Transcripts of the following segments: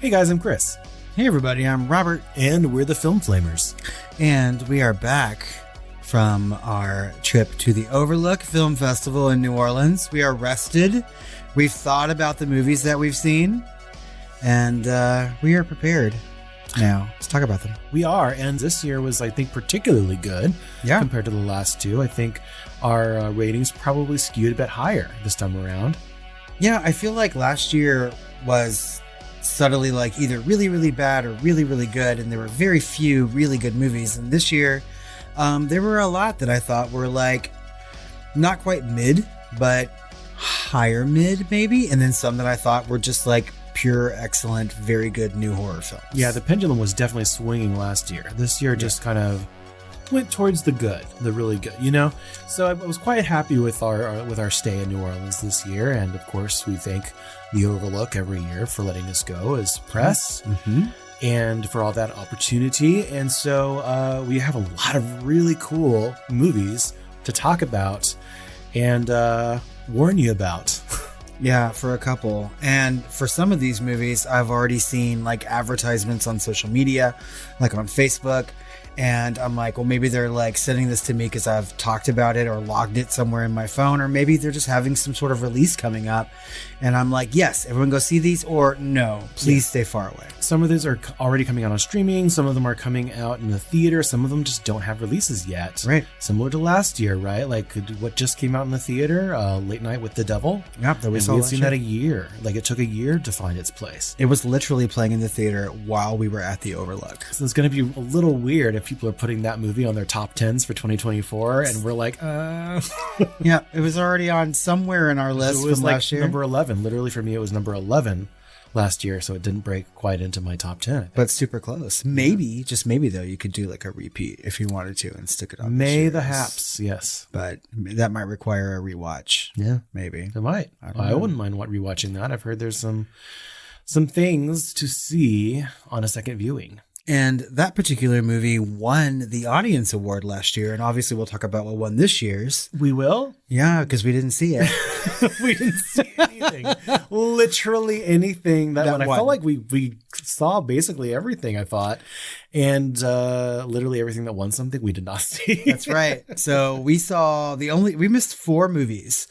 Hey guys, I'm Chris. Hey everybody, I'm Robert. And we're the Film Flamers. And we are back from our trip to the Overlook Film Festival in New Orleans. We are rested. We've thought about the movies that we've seen. And we are prepared now. Let's talk about them. We are, and this year was, I think, particularly good compared to the last two. I think our ratings probably skewed a bit higher this time around. Yeah, I feel like last year was subtly like either really, really bad or really, really good, and there were very few really good movies. And this year, there were a lot that I thought were like not quite mid, but higher mid maybe, and then some that I thought were just like pure, excellent, very good new horror films. Yeah, the pendulum was definitely swinging last year. This year just kind of went towards the good, the really good, you know? So I was quite happy with our stay in New Orleans this year, and of course we thank the Overlook every year for letting us go as press and for all that opportunity. And so we have a lot of really cool movies to talk about and warn you about. Yeah, for a couple. And for some of these movies, I've already seen like advertisements on social media, like on Facebook. And I'm like, well, maybe they're like sending this to me because I've talked about it or logged it somewhere in my phone, or maybe they're just having some sort of release coming up. And I'm like, yes, everyone go see these, or no, please stay far away. Some of these are already coming out on streaming. Some of them are coming out in the theater. Some of them just don't have releases yet. Right. Similar to last year, right? Like what just came out in the theater, Late Night with the Devil. Yep, that we saw. We've seen that a year. Like it took a year to find its place. It was literally playing in the theater while we were at the Overlook. So it's going to be a little weird if people are putting that movie on their top 10s for 2024, and we're like, Yeah, it was already on somewhere in our list. It was from like last year. number 11. Literally for me, it was number 11 last year, so it didn't break quite into my top 10. But super close. Maybe, just maybe though, you could do like a repeat if you wanted to and stick it on. May the haps, yes. But that might require a rewatch. Yeah, maybe. It might. I wouldn't mind rewatching that. I've heard there's some things to see on a second viewing. And that particular movie won the Audience Award last year. And obviously we'll talk about what won this year's. We will? Yeah, because we didn't see it. We didn't see anything. Literally anything that won. I felt like we saw basically everything, I thought. And literally everything that won something we did not see. That's right. So we missed 4 movies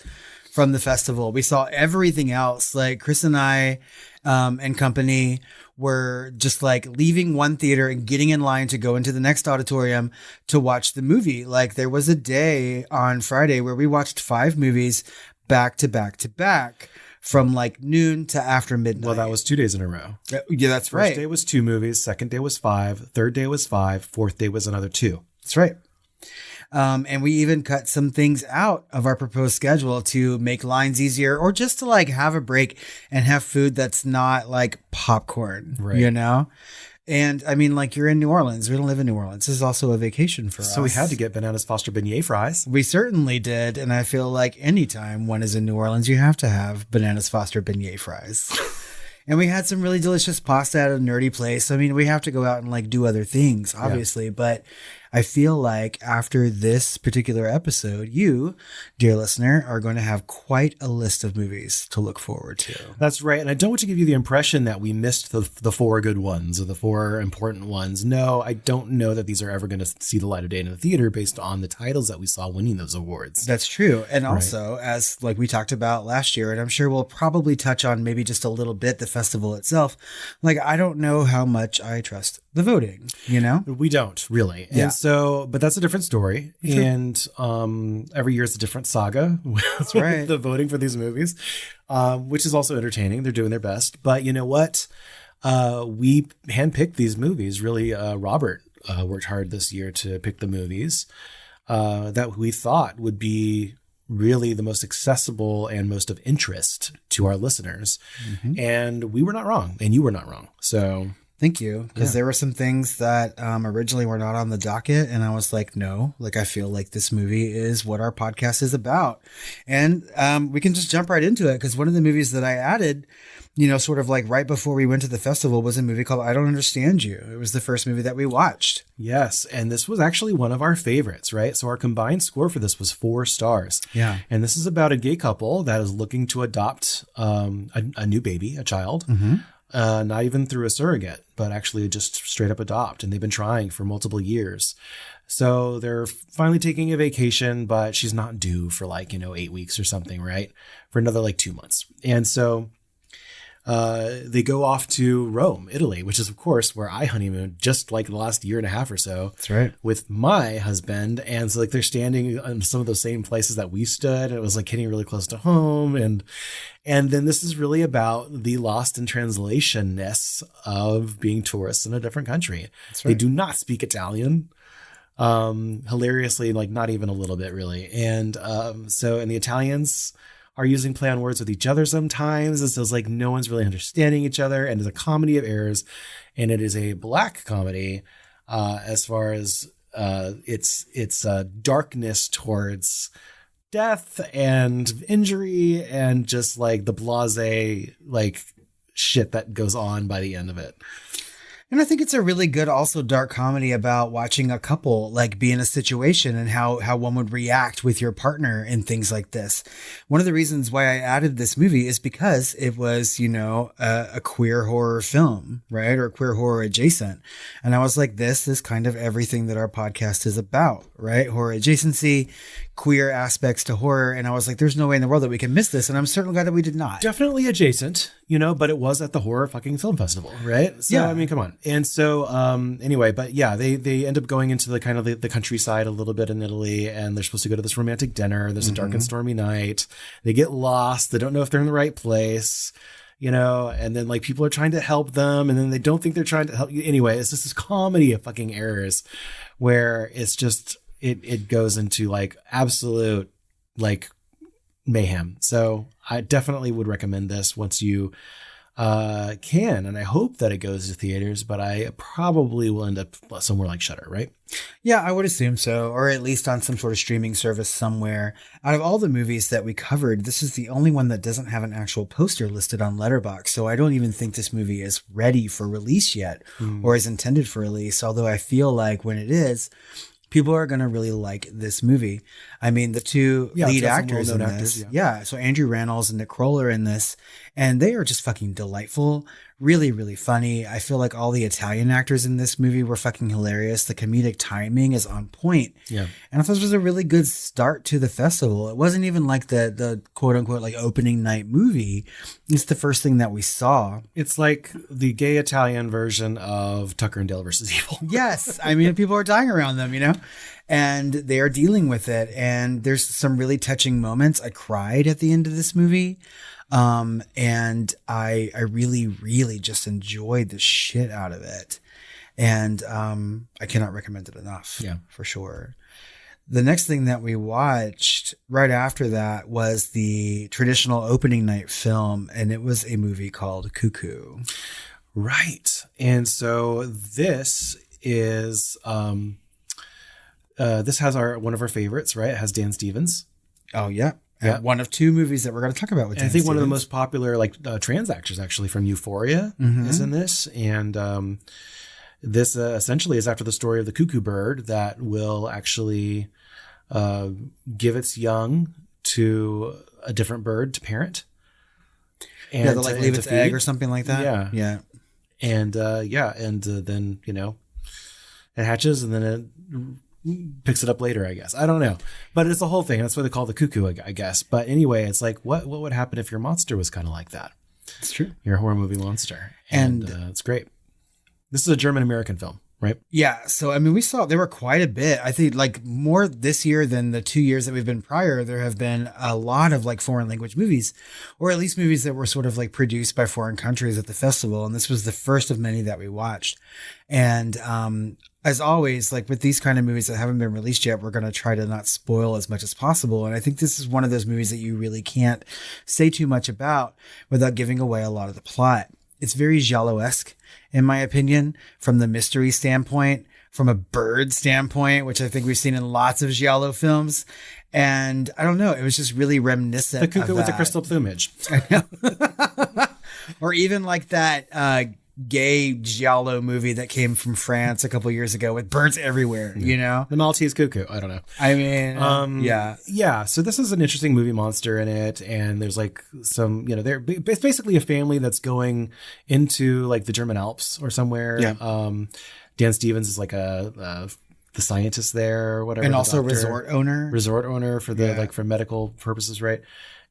from the festival. We saw everything else. Like Chris and I and company were just like leaving one theater and getting in line to go into the next auditorium to watch the movie. Like there was a day on Friday where we watched 5 movies back to back to back from like noon to after midnight. Well, that was 2 days in a row. Yeah, that's right. First day was 2 movies. Second day was 5. Third day was 5. Fourth day was another 2. That's right. And we even cut some things out of our proposed schedule to make lines easier, or just to like have a break and have food that's not like popcorn, you know? And I mean, like you're in New Orleans. We don't live in New Orleans. This is also a vacation for us. So we had to get Bananas Foster beignet fries. We certainly did. And I feel like anytime one is in New Orleans, you have to have Bananas Foster beignet fries. And we had some really delicious pasta at a nerdy place. I mean, we have to go out and like do other things, obviously, but I feel like after this particular episode, you, dear listener, are going to have quite a list of movies to look forward to. That's right. And I don't want to give you the impression that we missed the 4 good ones or the 4 important ones. No, I don't know that these are ever going to see the light of day in the theater based on the titles that we saw winning those awards. That's true. And also, as like we talked about last year, and I'm sure we'll probably touch on maybe just a little bit the festival itself. Like, I don't know how much I trust the voting, you know? We don't really. Yeah. And so, but that's a different story. True. And every year is a different saga. That's right. The voting for these movies, which is also entertaining. They're doing their best. But you know what? We handpicked these movies. Really, Robert worked hard this year to pick the movies that we thought would be really the most accessible and most of interest to our listeners. Mm-hmm. And we were not wrong. And you were not wrong. So thank you. Because there were some things that originally were not on the docket. And I was like, no, like, I feel like this movie is what our podcast is about. And we can just jump right into it. Because one of the movies that I added, you know, sort of like right before we went to the festival was a movie called I Don't Understand You. It was the first movie that we watched. Yes. And this was actually one of our favorites, right? So our combined score for this was 4 stars. Yeah. And this is about a gay couple that is looking to adopt a new baby, a child. Mm-hmm. not even through a surrogate, but actually just straight up adopt. And they've been trying for multiple years. So they're finally taking a vacation, but she's not due for 8 weeks or something, right? For another 2 months. And so they go off to Rome, Italy, which is, of course, where I honeymooned just the last year and a half or so. That's right. With my husband. And so they're standing in some of those same places that we stood. And it was hitting really close to home. And then this is really about the lost in translation-ness of being tourists in a different country. That's right. They do not speak Italian. Hilariously, not even a little bit really. And and the Italians are using play on words with each other sometimes. And so it's no one's really understanding each other. And it's a comedy of errors. And it is a black comedy as far as its darkness towards death and injury and just the blasé shit that goes on by the end of it. And I think it's a really good, also dark comedy about watching a couple be in a situation and how one would react with your partner in things like this. One of the reasons why I added this movie is because it was, a queer horror film, right? Or queer horror adjacent. And I was like, this is kind of everything that our podcast is about, right? Horror adjacency, queer aspects to horror. And I was like, there's no way in the world that we can miss this. And I'm certainly glad that we did not. Definitely adjacent, but it was at the horror fucking film festival, right? So, yeah. I mean, come on. And so, anyway, but yeah, they end up going into the kind of the countryside a little bit in Italy, and they're supposed to go to this romantic dinner. There's a dark and stormy night. They get lost. They don't know if they're in the right place, and then people are trying to help them, and then they don't think they're trying to help you. Anyway, it's just this comedy of fucking errors where it's just, it goes into absolute mayhem. So I definitely would recommend this once you can, and I hope that it goes to theaters, but I probably will end up somewhere like Shudder, right? Yeah, I would assume so, or at least on some sort of streaming service somewhere. Out of all the movies that we covered, this is the only one that doesn't have an actual poster listed on Letterboxd, so I don't even think this movie is ready for release yet, or is intended for release, although I feel like when it is, people are going to really like this movie. I mean, the two lead actors in this. Yeah. So Andrew Rannells and Nick Kroll are in this, and they are just fucking delightful. Really, really funny. I feel like all the Italian actors in this movie were fucking hilarious. The comedic timing is on point. Yeah. And I thought this was a really good start to the festival. It wasn't even the quote unquote opening night movie. It's the first thing that we saw. It's like the gay Italian version of Tucker and Dale versus Evil. Yes. I mean, people are dying around them, and they are dealing with it. And there's some really touching moments. I cried at the end of this movie. And I really, really just enjoyed the shit out of it. And, I cannot recommend it enough. Yeah, for sure. The next thing that we watched right after that was the traditional opening night film. And it was a movie called Cuckoo. Right. And so this is, this has one of our favorites, right? It has Dan Stevens. Oh yeah. Yeah. One of two movies that we're going to talk about with Dan Stevens. One of the most popular trans actors actually from Euphoria is in this. And this essentially is after the story of the cuckoo bird that will actually give its young to a different bird to parent. And they'll leave its egg or something like that. Yeah. Yeah. And then, it hatches and then it picks it up later, I guess. I don't know. But it's the whole thing. That's why they call it the cuckoo, I guess. But anyway, it's what would happen if your monster was kind of like that? It's true. You're a horror movie monster. And it's great. This is a German-American film, right? Yeah. So, I mean, we saw there were quite a bit. I think more this year than the 2 years that we've been prior. There have been a lot of foreign language movies, or at least movies that were sort of produced by foreign countries at the festival. And this was the first of many that we watched. And, as always, with these kind of movies that haven't been released yet, we're going to try to not spoil as much as possible. And I think this is one of those movies that you really can't say too much about without giving away a lot of the plot. It's very giallo-esque, in my opinion, from the mystery standpoint, from a bird standpoint, which I think we've seen in lots of giallo films. And I don't know, it was just really reminiscent of the cuckoo with the crystal plumage. Or even that gay giallo movie that came from France a couple years ago with birds everywhere, you know? The Maltese cuckoo. I don't know. I mean, yeah. Yeah. So this is an interesting movie monster in it. And there's like some, it's basically a family that's going into like the German Alps or somewhere. Yeah. Dan Stevens is like the scientist there or whatever. And also resort owner for the, for medical purposes. Right.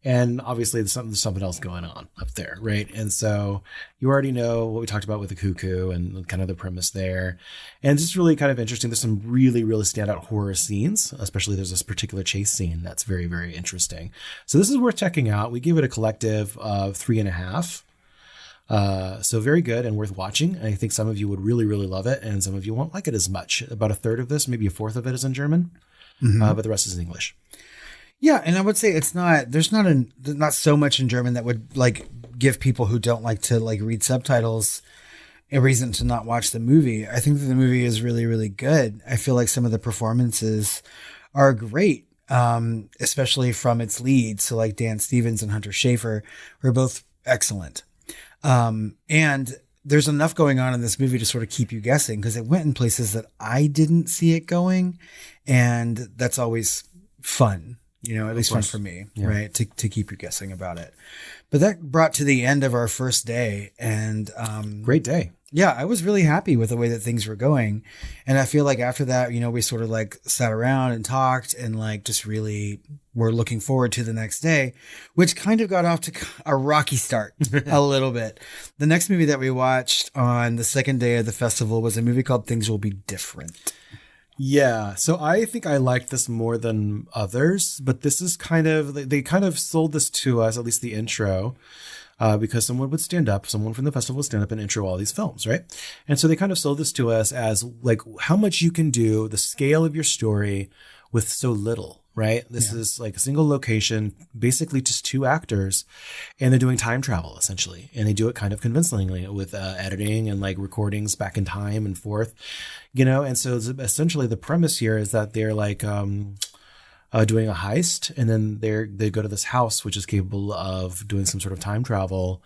And obviously there's something else going on up there. Right. And so you already know what we talked about with the cuckoo and kind of the premise there. And it's just really kind of interesting. There's some really, really standout horror scenes, especially there's this particular chase scene that's very, very interesting. So this is worth checking out. We give it a collective of 3.5. So very good and worth watching. I think some of you would really, really love it. And some of you won't like it as much. About a third of this, maybe a fourth of it is in German, but the rest is in English. Yeah. And I would say there's not so much in German that would like give people who don't like to like read subtitles a reason to not watch the movie. I think that the movie is really, really good. I feel like some of the performances are great. Especially from its leads. So like Dan Stevens and Hunter Schafer were both excellent. And there's enough going on in this movie to sort of keep you guessing because it went in places that I didn't see it going. And that's always fun, at least fun for me, right? To keep you guessing about it. But that brought to the end of our first day and, great day. Yeah, I was really happy with the way that things were going. And I feel like after that, we sort of like sat around and talked and like just really were looking forward to the next day, which kind of got off to a rocky start a little bit. The next movie that we watched on the second day of the festival was a movie called Things Will Be Different. Yeah. So I think I liked this more than others, but this is they kind of sold this to us, at least the intro. Because someone from the festival would stand up and intro all these films, right? And so they kind of sold this to us as like how much you can do, the scale of your story with so little, right? This is like a single location, basically just two actors, and they're doing time travel essentially. And they do it kind of convincingly with editing and like recordings back in time and forth, And so essentially the premise here is that they're like, doing a heist, and then they go to this house which is capable of doing some sort of time travel,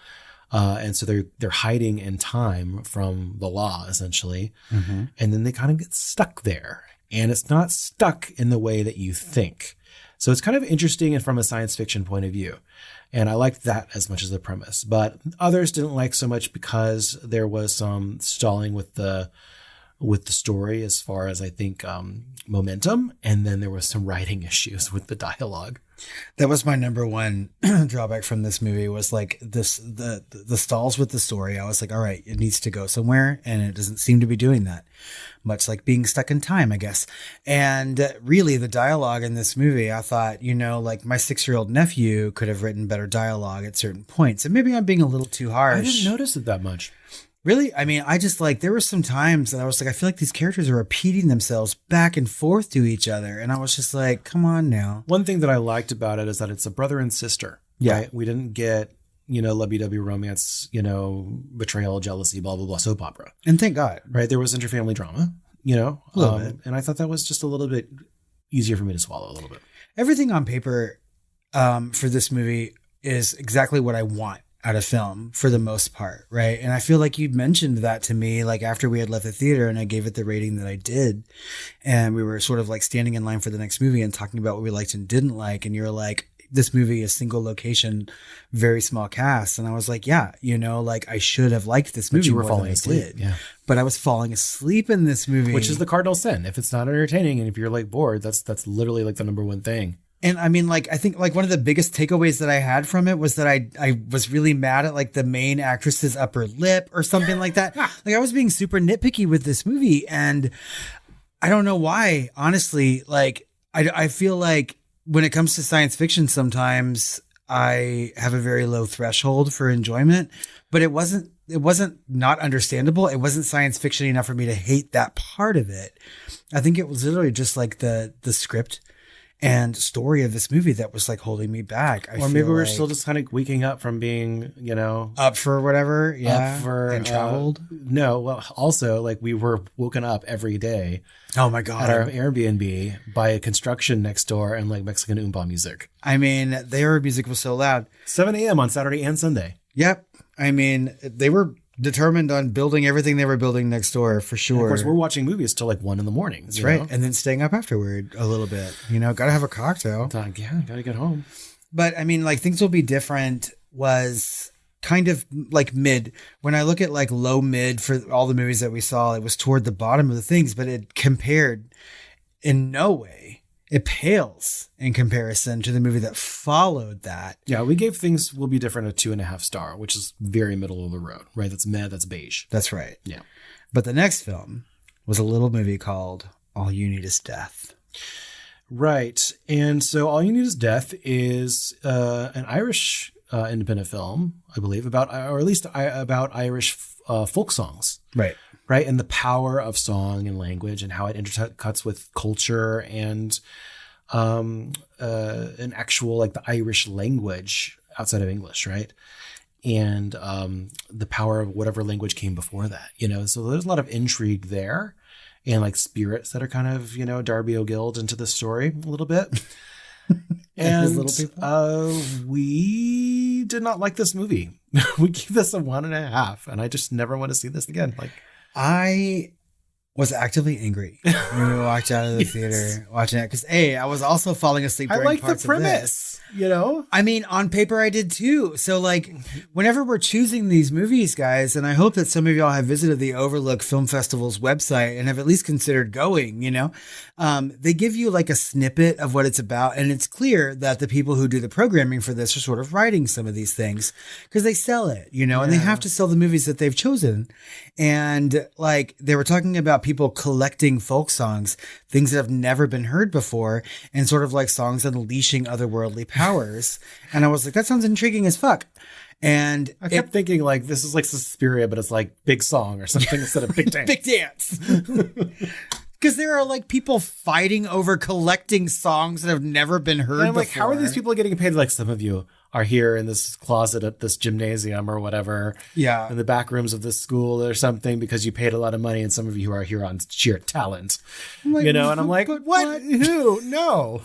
and so they're hiding in time from the law essentially, and then they kind of get stuck there, and it's not stuck in the way that you think. So it's kind of interesting and from a science fiction point of view, and I liked that as much as the premise. But others didn't like so much because there was some stalling with the story as far as I think momentum, and then there was some writing issues with the dialogue. That was my number one drawback from this movie was like the stalls with the story. I was like, all right, it needs to go somewhere, and it doesn't seem to be doing that. Much like being stuck in time, I guess. And really, the dialogue in this movie, I thought, like my 6-year-old nephew could have written better dialogue at certain points, and maybe I'm being a little too harsh. I didn't notice it that much. Really? I mean, I just like, there were some times that I was like, I feel like these characters are repeating themselves back and forth to each other. And I was just like, come on now. One thing that I liked about it is that it's a brother and sister. Yeah. Right? We didn't get, lovey-dovey romance, betrayal, jealousy, blah, blah, blah, soap opera. And thank God. Right? There was interfamily drama, A little bit. And I thought that was just a little bit easier for me to swallow a little bit. Everything on paper for this movie is exactly what I want out of film for the most part, right? And I feel like you mentioned that to me like after we had left the theater and I gave it the rating that I did, and we were sort of like standing in line for the next movie and talking about what we liked and didn't like, and you're like, this movie is single location, very small cast, and I was like, yeah, like I should have liked this movie. But you were more falling than I asleep, did. yeah. But I was falling asleep in this movie, which is the cardinal sin. If it's not entertaining and if you're like bored, that's literally like the number one thing. And I mean, like, I think like one of the biggest takeaways that I had from it was that I was really mad at like the main actress's upper lip or something like that. Like I was being super nitpicky with this movie, and I don't know why, honestly. Like I feel like when it comes to science fiction, sometimes I have a very low threshold for enjoyment, but it wasn't not understandable. It wasn't science fiction enough for me to hate that part of it. I think it was literally just like the script and story of this movie that was like holding me back. Or maybe we're still just kind of waking up from being, up for whatever. Yeah. Up for, and traveled. No. Well, also like we were woken up every day. Oh my God. At our Airbnb by a construction next door and like Mexican Oompa music. I mean, their music was so loud. 7 a.m. on Saturday and Sunday. Yep. I mean, they were determined on building everything they were building next door for sure. And of course, we're watching movies till like 1 a.m. That's right. And then staying up afterward a little bit. Gotta have a cocktail. Yeah, gotta get home. But I mean, like, Things Will Be Different was kind of like mid. When I look at like low mid for all the movies that we saw, it was toward the bottom of the things, but it compared in no way. It pales in comparison to the movie that followed that. Yeah, we gave Things Will Be Different a 2.5 star, which is very middle of the road, right? That's meh, that's beige. That's right. Yeah. But the next film was a little movie called All You Need Is Death. Right. And so All You Need Is Death is an Irish independent film, I believe, about Irish folk songs. Right. Right. And the power of song and language and how it intercuts with culture and an actual, like, the Irish language outside of English. Right. And the power of whatever language came before that, so there's a lot of intrigue there. And like spirits that are kind of, Darby O'Gill into the story a little bit. And little people. We did not like this movie. We gave this a 1.5, and I just never want to see this again. Like, I was actively angry when we walked out of the theater watching it because I was also falling asleep during I like parts the premise. I mean, on paper I did too. So like, whenever we're choosing these movies, guys, and I hope that some of y'all have visited the Overlook Film Festival's website and have at least considered going, they give you like a snippet of what it's about. And it's clear that the people who do the programming for this are sort of writing some of these things because they sell it, and they have to sell the movies that they've chosen. And like, they were talking about people collecting folk songs, things that have never been heard before, and sort of like songs unleashing otherworldly powers. And I was like, that sounds intriguing as fuck. And I kept thinking like, this is like Suspiria, but it's like Big Song or something instead of Big Dance. Big Dance. Because there are like people fighting over collecting songs that have never been heard before. Like, how are these people getting paid? Like, some of you are here in this closet at this gymnasium or whatever. Yeah. In the back rooms of this school or something because you paid a lot of money, and some of you are here on sheer talent. Like, and I'm like, what? Who? No.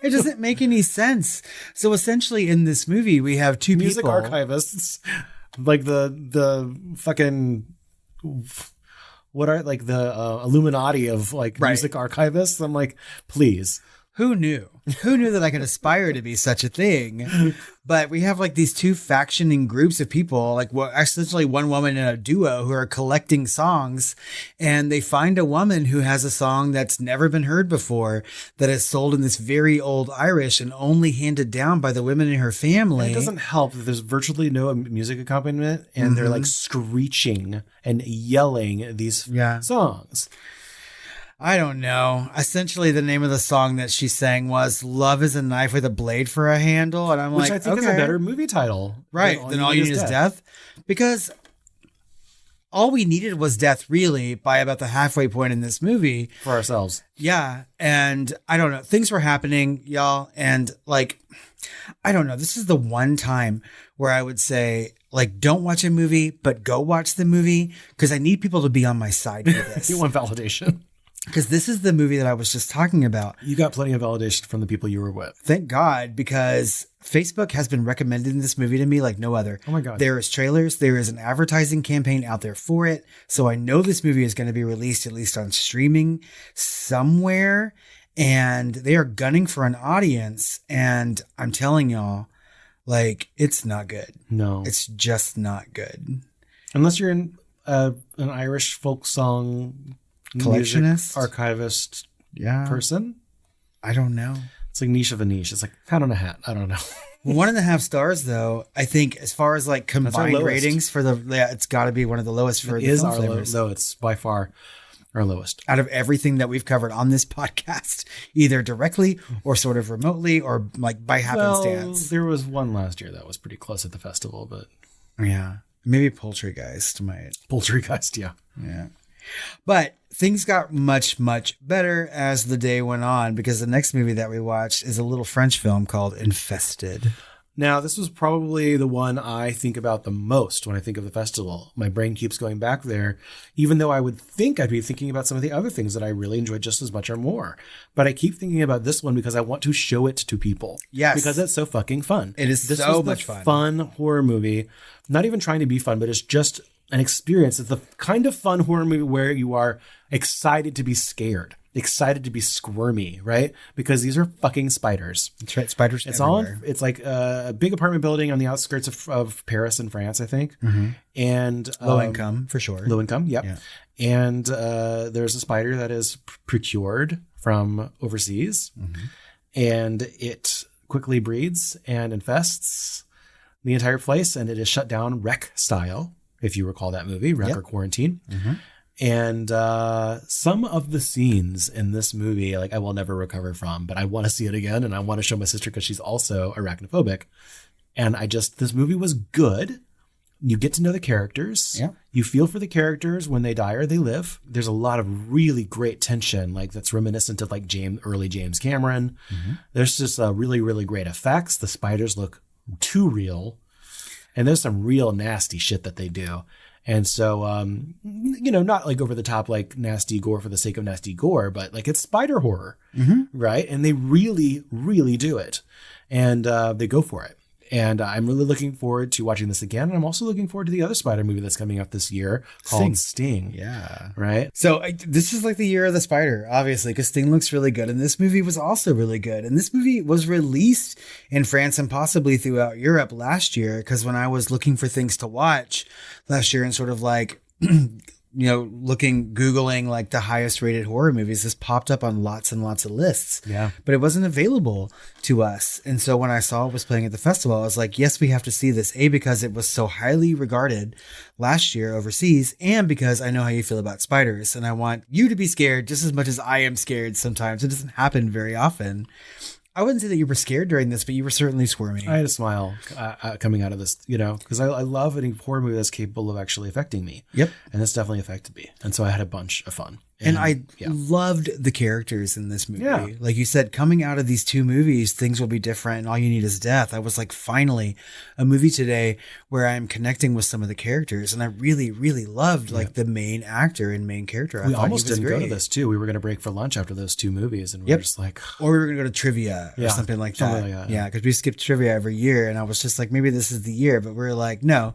It doesn't make any sense. So essentially in this movie, we have two music people. archivists, like the fucking... What are like the Illuminati of like music archivists? I'm like, please. Who knew? Who knew that I could aspire to be such a thing? But we have like these two factioning groups of people, like essentially one woman and a duo who are collecting songs, and they find a woman who has a song that's never been heard before that is sold in this very old Irish and only handed down by the women in her family. It doesn't help that there's virtually no music accompaniment, and they're like screeching and yelling these songs. I don't know. Essentially, the name of the song that she sang was "Love Is a Knife with a Blade for a Handle," and I'm which like, I think is a better movie title, right? Than All You Need Is Death, because all we needed was death, really, by about the halfway point in this movie for ourselves. Yeah, and I don't know. Things were happening, y'all, and like, I don't know. This is the one time where I would say, like, don't watch a movie, but go watch the movie because I need people to be on my side for this. You want validation. Because this is the movie that I was just talking about. You got plenty of validation from the people you were with. Thank God, because Facebook has been recommending this movie to me like no other. Oh my God. There is trailers. There is an advertising campaign out there for it. So I know this movie is going to be released at least on streaming somewhere. And they are gunning for an audience. And I'm telling y'all, like, it's not good. No. It's just not good. Unless you're in an Irish folk song... collectionist, archivist, person. I don't know. It's like niche of a niche. It's like hat on a hat. I don't know. 1.5 stars, though. I think as far as like combined ratings for it's got to be one of the lowest for the film flavors. Though it's by far our lowest out of everything that we've covered on this podcast, either directly or sort of remotely or like by happenstance. There was one last year that was pretty close at the festival, but maybe Poultrygeist might. Poultrygeist, yeah. But things got much, much better as the day went on because the next movie that we watched is a little French film called Infested. Now, this was probably the one I think about the most when I think of the festival. My brain keeps going back there, even though I would think I'd be thinking about some of the other things that I really enjoyed just as much or more. But I keep thinking about this one because I want to show it to people. Yes. Because it's so fucking fun. It is this so was much the fun. Fun horror movie. Not even trying to be fun, but it's just an experience. It's the kind of fun horror movie where you are excited to be scared, excited to be squirmy, right? Because these are fucking spiders. That's right. Spiders It's everywhere. it's like a big apartment building on the outskirts of Paris in France, I think. And Low income, for sure. low income. Yep. Yeah. And there's a spider that is procured from overseas, and it quickly breeds and infests the entire place, and it is shut down Wreck style, if you recall that movie, Wreck or Quarantine. And some of the scenes in this movie, like I will never recover from, but I want to see it again, and I want to show my sister because she's also arachnophobic. And this movie was good. You get to know the characters. Yeah. You feel for the characters when they die or they live. There's a lot of really great tension, like that's reminiscent of like early James Cameron. There's just really, really great effects. The spiders look too real, and there's some real nasty shit that they do. And so, not like over the top, like nasty gore for the sake of nasty gore, but like it's spider horror, right? And they really, really do it, and they go for it. And I'm really looking forward to watching this again. And I'm also looking forward to the other spider movie that's coming out this year called Sting. Yeah. Right. So this is like the year of the spider, obviously, because Sting looks really good. And this movie was also really good. And this movie was released in France and possibly throughout Europe last year. Because when I was looking for things to watch last year and sort of like, Googling like the highest rated horror movies, this popped up on lots and lots of lists. Yeah. But it wasn't available to us. And so when I saw it was playing at the festival, I was like, yes, we have to see this. A, because it was so highly regarded last year overseas, and because I know how you feel about spiders. And I want you to be scared just as much as I am scared sometimes. It doesn't happen very often. I wouldn't say that you were scared during this, but you were certainly squirmy. I had a smile coming out of this, because I love any horror movie that's capable of actually affecting me. Yep. And this definitely affected me. And so I had a bunch of fun. And I loved the characters in this movie. Yeah. Like you said, coming out of these two movies, things will be different and all you need is death. I was like, finally, a movie today where I'm connecting with some of the characters. And I really, really loved like the main actor and main character. I we thought almost he was didn't great. go to this too. We were going to break for lunch after those two movies. And we were just like, or we were going to go to trivia or something like that. Something like that, Yeah. Because we skipped trivia every year. And I was just like, maybe this is the year. But we were like, no.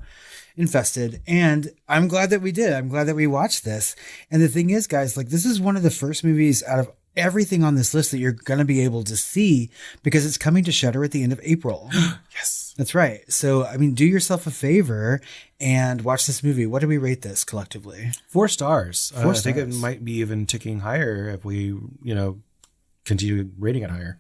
Infested. And I'm glad that we did. I'm glad that we watched this. And the thing is, guys, like this is one of the first movies out of everything on this list that you're going to be able to see because it's coming to Shudder at the end of April. yes. That's right. So, I mean, do yourself a favor and watch this movie. What do we rate this collectively? 4 stars. 4 I think it stars. might be even ticking higher if we, continue rating it higher.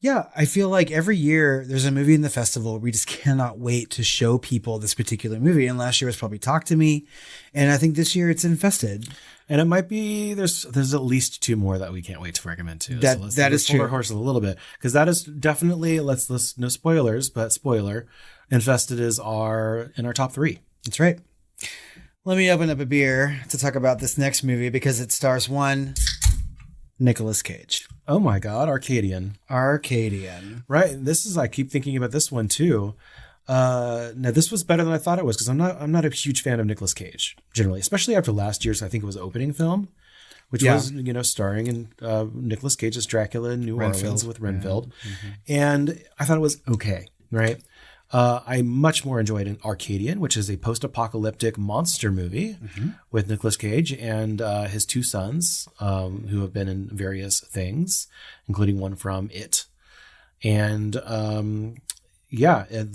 Yeah, I feel like every year there's a movie in the festival. We just cannot wait to show people this particular movie. And last year was probably Talk to Me. And I think this year it's Infested. And it might be there's at least 2 more that we can't wait to recommend too. That is let's hold true. our horses a little bit because that is definitely let's no spoilers, but spoiler, Infested is in our top 3. That's right. Let me open up a beer to talk about this next movie because it stars one Nicolas Cage. Oh my God, Arcadian. Arcadian. Right. I keep thinking about this one too. Now this was better than I thought it was because I'm not a huge fan of Nicolas Cage generally, especially after last year's, I think it was opening film, which was, starring in Nicolas Cage's Dracula in New Orleans with Renfield. Yeah. Mm-hmm. And I thought it was okay. Right. I much more enjoyed an Arcadian, which is a post-apocalyptic monster movie with Nicolas Cage and his 2 sons, who have been in various things, including one from It. And the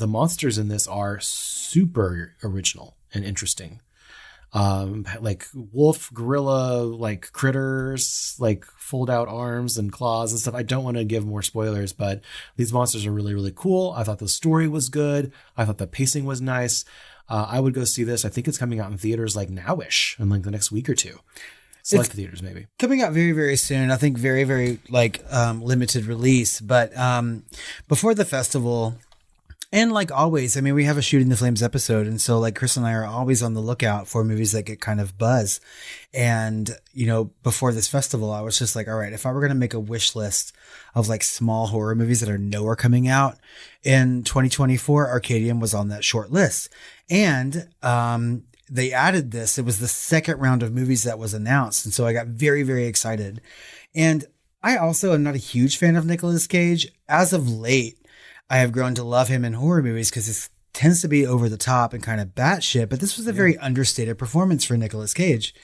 monsters in this are super original and interesting. Like wolf, gorilla, like critters, like fold out arms and claws and stuff. I don't want to give more spoilers, but these monsters are really, really cool. I thought the story was good. I thought the pacing was nice. I would go see this. I think it's coming out in theaters like nowish in like the next week or 2. Select theaters, maybe. Coming out very, very soon. I think very, very limited release. But before the festival, and like always, I mean, we have a Shooting the Flames episode. And so like Chris and I are always on the lookout for movies that get kind of buzz. And, before this festival, I was just like, all right, if I were going to make a wish list of like small horror movies that I know are coming out in 2024, Arcadian was on that short list. And, they added this. It was the second round of movies that was announced. And so I got very, very excited. And I also am not a huge fan of Nicolas Cage. As of late, I have grown to love him in horror movies because his tends to be over the top and kind of batshit, but this was a very understated performance for Nicolas Cage.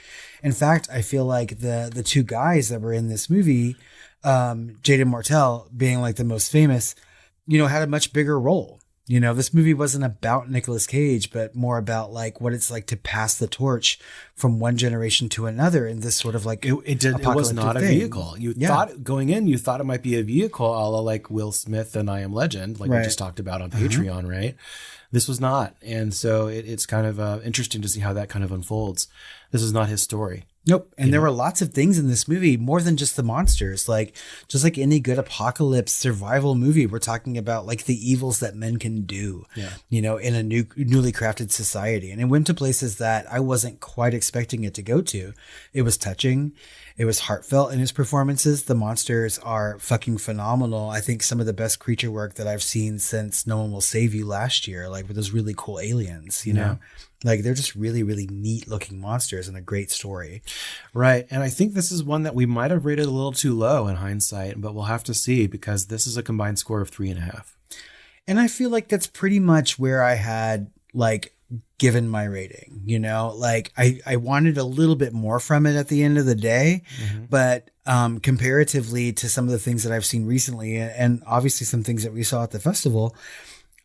In fact, I feel like the two guys that were in this movie, Jaden Martell being like the most famous, had a much bigger role. This movie wasn't about Nicolas Cage, but more about like what it's like to pass the torch from one generation to another in this sort of like it was not a vehicle. You thought going in, you thought it might be a vehicle, a la like Will Smith and I Am Legend, like we just talked about on Patreon, right? This was not, and so it's kind of interesting to see how that kind of unfolds. This is not his story. Nope. And there were lots of things in this movie, more than just the monsters. Like, just like any good apocalypse survival movie, we're talking about like the evils that men can do, in a newly crafted society. And it went to places that I wasn't quite expecting it to go to. It was touching. It was heartfelt in his performances. The monsters are fucking phenomenal. I think some of the best creature work that I've seen since No One Will Save You last year, like with those really cool aliens, you know? Like they're just really, really neat looking monsters and a great story. Right. And I think this is one that we might have rated a little too low in hindsight, but we'll have to see because this is a combined score of 3.5. And I feel like that's pretty much where I had like given my rating, like I wanted a little bit more from it at the end of the day, but comparatively to some of the things that I've seen recently and obviously some things that we saw at the festival,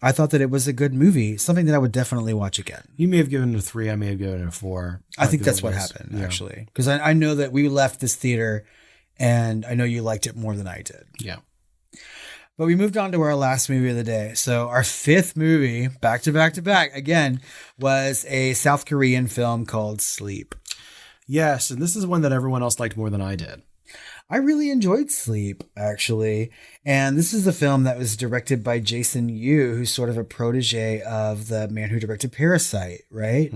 I thought that it was a good movie, something that I would definitely watch again. You may have given it a 3. I may have given it a 4. I think that's what happened, actually. Because I know that we left this theater and I know you liked it more than I did. Yeah. But we moved on to our last movie of the day. So our fifth movie, back to back to back, again, was a South Korean film called Sleep. Yes, and this is one that everyone else liked more than I did. I really enjoyed Sleep, actually. And this is a film that was directed by Jason Yu, who's sort of a protege of the man who directed Parasite, right?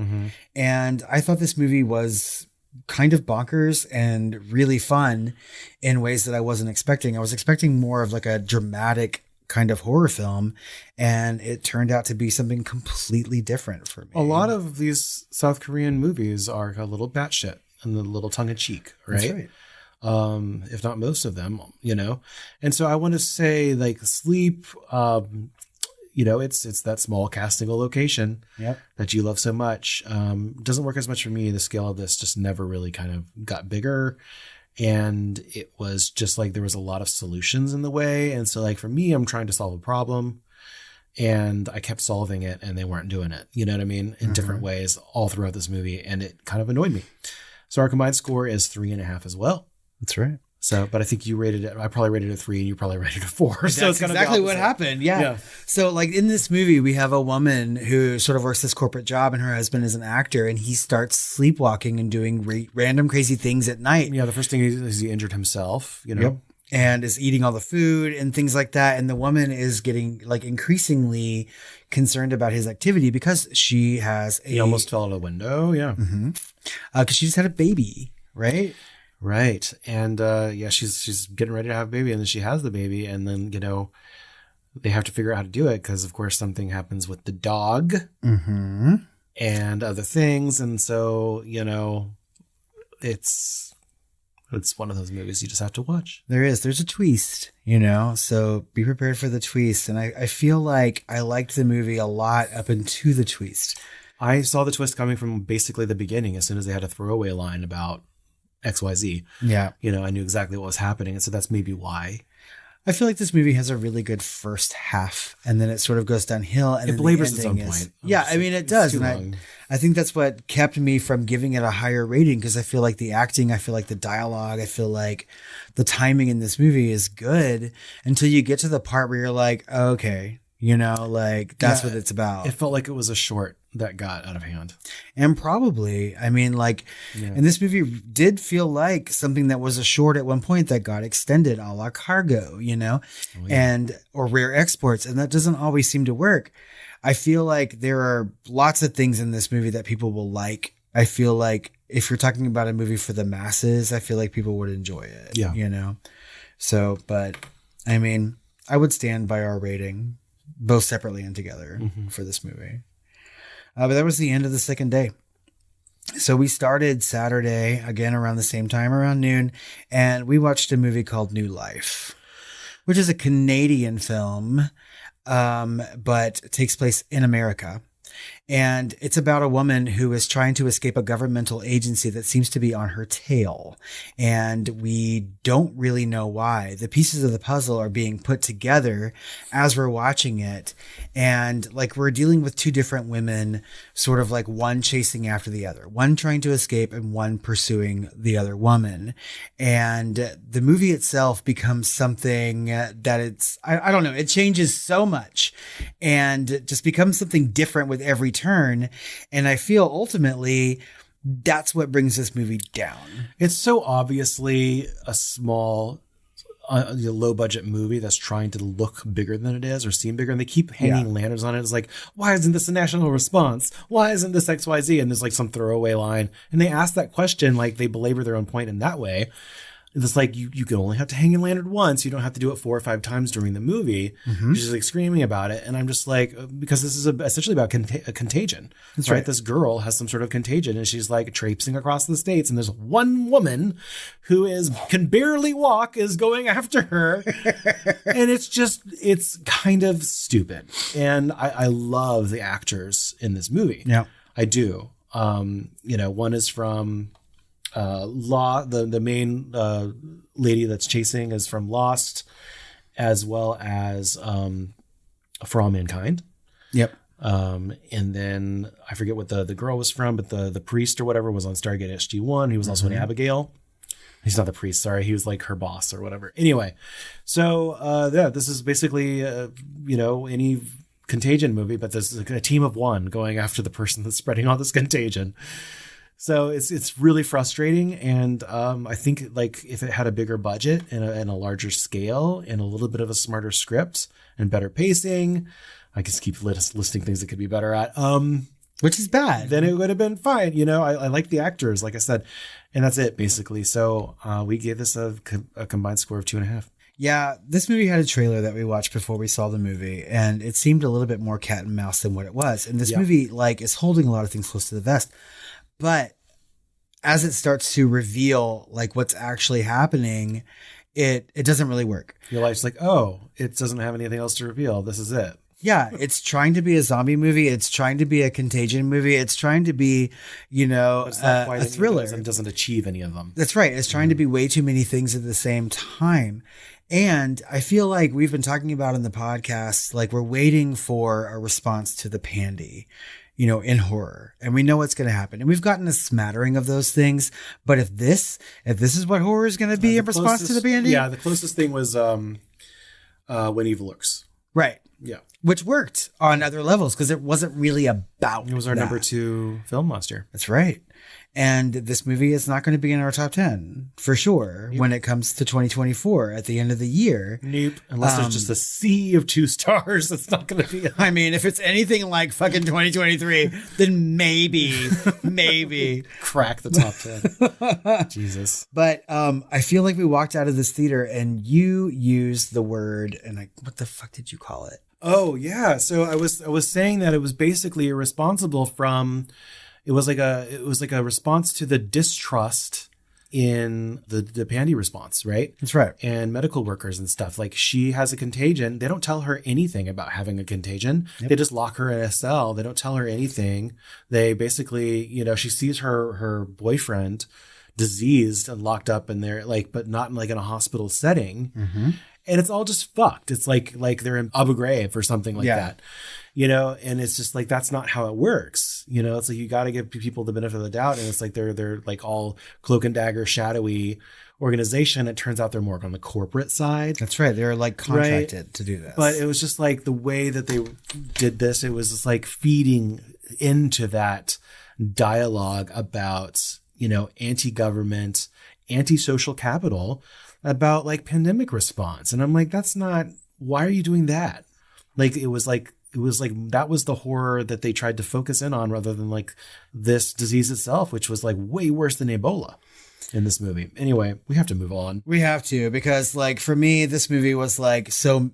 And I thought this movie was kind of bonkers and really fun in ways that I wasn't expecting. I was expecting more of like a dramatic kind of horror film, and it turned out to be something completely different for me. A lot of these South Korean movies are a little batshit and a little tongue-in-cheek, right? That's right. If not most of them, and so I want to say like Sleep, it's that small casting location that you love so much. Doesn't work as much for me. The scale of this just never really kind of got bigger. And it was just like, there was a lot of solutions in the way. And so like, for me, I'm trying to solve a problem and I kept solving it and they weren't doing it. You know what I mean? In different ways all throughout this movie. And it kind of annoyed me. So our combined score is 3.5 as well. That's right. So, but I think you rated it, I probably rated it 3 and you probably rated it 4. That's so it's kind exactly of what happened. Yeah. So like in this movie, we have a woman who sort of works this corporate job and her husband is an actor and he starts sleepwalking and doing random crazy things at night. Yeah. The first thing is he injured himself, and is eating all the food and things like that. And the woman is getting like increasingly concerned about his activity because she has he almost fell out of the window. Yeah. Because she just had a baby, right? Right. And she's getting ready to have a baby and then she has the baby and then, they have to figure out how to do it because of course something happens with the dog and other things. And so, it's one of those movies you just have to watch. There's a twist, so be prepared for the twist. And I feel like I liked the movie a lot up into the twist. I saw the twist coming from basically the beginning as soon as they had a throwaway line about XYZ. Yeah. I knew exactly what was happening. And so that's maybe why. I feel like this movie has a really good first half and then it sort of goes downhill. And it belabors at some point. Yeah, I mean, it does. And I think that's what kept me from giving it a higher rating because I feel like the acting, I feel like the dialogue, I feel like the timing in this movie is good until you get to the part where you're like, okay, that's what it's about. It felt like it was a short that got out of hand. And probably, I mean, and this movie did feel like something that was a short at one point that got extended a la Cargo, or Rare Exports. And that doesn't always seem to work. I feel like there are lots of things in this movie that people will like. I feel like if you're talking about a movie for the masses, I feel like people would enjoy it. Yeah. So, but I mean, I would stand by our rating both separately and together for this movie. But that was the end of the second day. So we started Saturday again around the same time, around noon, and we watched a movie called New Life, which is a Canadian film but it takes place in America. And it's about a woman who is trying to escape a governmental agency that seems to be on her tail. And we don't really know why. The pieces of the puzzle are being put together as we're watching it. And like we're dealing with two different women, sort of like one chasing after the other, one trying to escape and one pursuing the other woman. And the movie itself becomes something that I don't know, it changes so much and it just becomes something different with every turn. And I feel ultimately that's what brings this movie down. It's so obviously a small, low budget movie that's trying to look bigger than it is or seem bigger. And they keep hanging lanterns on it. It's like, why isn't this a national response? Why isn't this XYZ? And there's like some throwaway line. And they ask that question, like they belabor their own point in that way. It's like you can only have to hang a lantern once. You don't have to do it 4 or 5 times during the movie. Mm-hmm. She's like screaming about it. And I'm just like, because this is essentially about a contagion. That's right. This girl has some sort of contagion and she's like traipsing across the states. And there's one woman who can barely walk is going after her. And it's kind of stupid. And I love the actors in this movie. Yeah, I do. One is from the main lady that's chasing is from Lost, as well as For All Mankind. Yep. And then I forget what the girl was from, but the priest or whatever was on Stargate SG-1. He was also in Abigail. He's not the priest, sorry. He was like her boss or whatever. Anyway, so this is basically any contagion movie, but there's a team of one going after the person that's spreading all this contagion. So it's really frustrating, and I think like if it had a bigger budget and a larger scale and a little bit of a smarter script and better pacing, I just keep listing things that could be better at. Which is bad. Then it would have been fine. I like the actors, like I said, and that's it basically. So we gave this a combined score of 2.5. Yeah, this movie had a trailer that we watched before we saw the movie, and it seemed a little bit more cat and mouse than what it was. And this movie like is holding a lot of things close to the vest. But as it starts to reveal like what's actually happening, it doesn't really work. Your life's like, oh, it doesn't have anything else to reveal. This is it. Yeah, it's trying to be a zombie movie. It's trying to be a contagion movie. It's trying to be, a thriller. And doesn't achieve any of them. That's right. It's trying to be way too many things at the same time. And I feel like we've been talking about in the podcast, like we're waiting for a response to the Pandy, in horror, and we know what's going to happen. And we've gotten a smattering of those things. But if this is what horror is going to be in response to the Pandy. Yeah. The closest thing was When Evil Lurks. Right. Yeah. Which worked on other levels because it wasn't really about It was our number 2 film last year. That's right. And this movie is not going to be in our top 10 for sure when it comes to 2024 at the end of the year. Nope. Unless there's just a sea of 2 stars, it's not going to be. I mean, if it's anything like fucking 2023, then maybe crack the top 10. Jesus. But I feel like we walked out of this theater and you used the word, and what the fuck did you call it? Oh yeah. So I was saying that it was basically irresponsible from. It was like a response to the distrust in the Pandy response, right? That's right. And medical workers and stuff. Like she has a contagion. They don't tell her anything about having a contagion. Yep. They just lock her in a cell. They don't tell her anything. They basically, she sees her boyfriend diseased and locked up in there, like, but not in like in a hospital setting. Mm-hmm. And it's all just fucked. It's like they're in Abu Ghraib or something like that. And it's just like, that's not how it works. It's like, you got to give people the benefit of the doubt. And it's like, they're like all cloak and dagger, shadowy organization. It turns out they're more on the corporate side. That's right. They're like contracted to do this. But it was just like the way that they did this, it was just like feeding into that dialogue about, anti-government, anti-social capital, about like pandemic response. And I'm like, why are you doing that? Like, it was like that was the horror that they tried to focus in on rather than like this disease itself, which was like way worse than Ebola in this movie. Anyway, we have to move on. We have to, because like for me, this movie was like so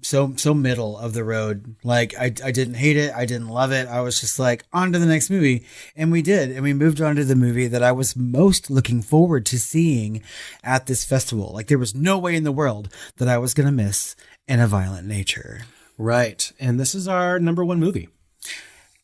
middle of the road. Like I didn't hate it. I didn't love it. I was just like, on to the next movie. And we did. And we moved on to the movie that I was most looking forward to seeing at this festival. Like there was no way in the world that I was going to miss In a Violent Nature. Right. And this is our number one movie.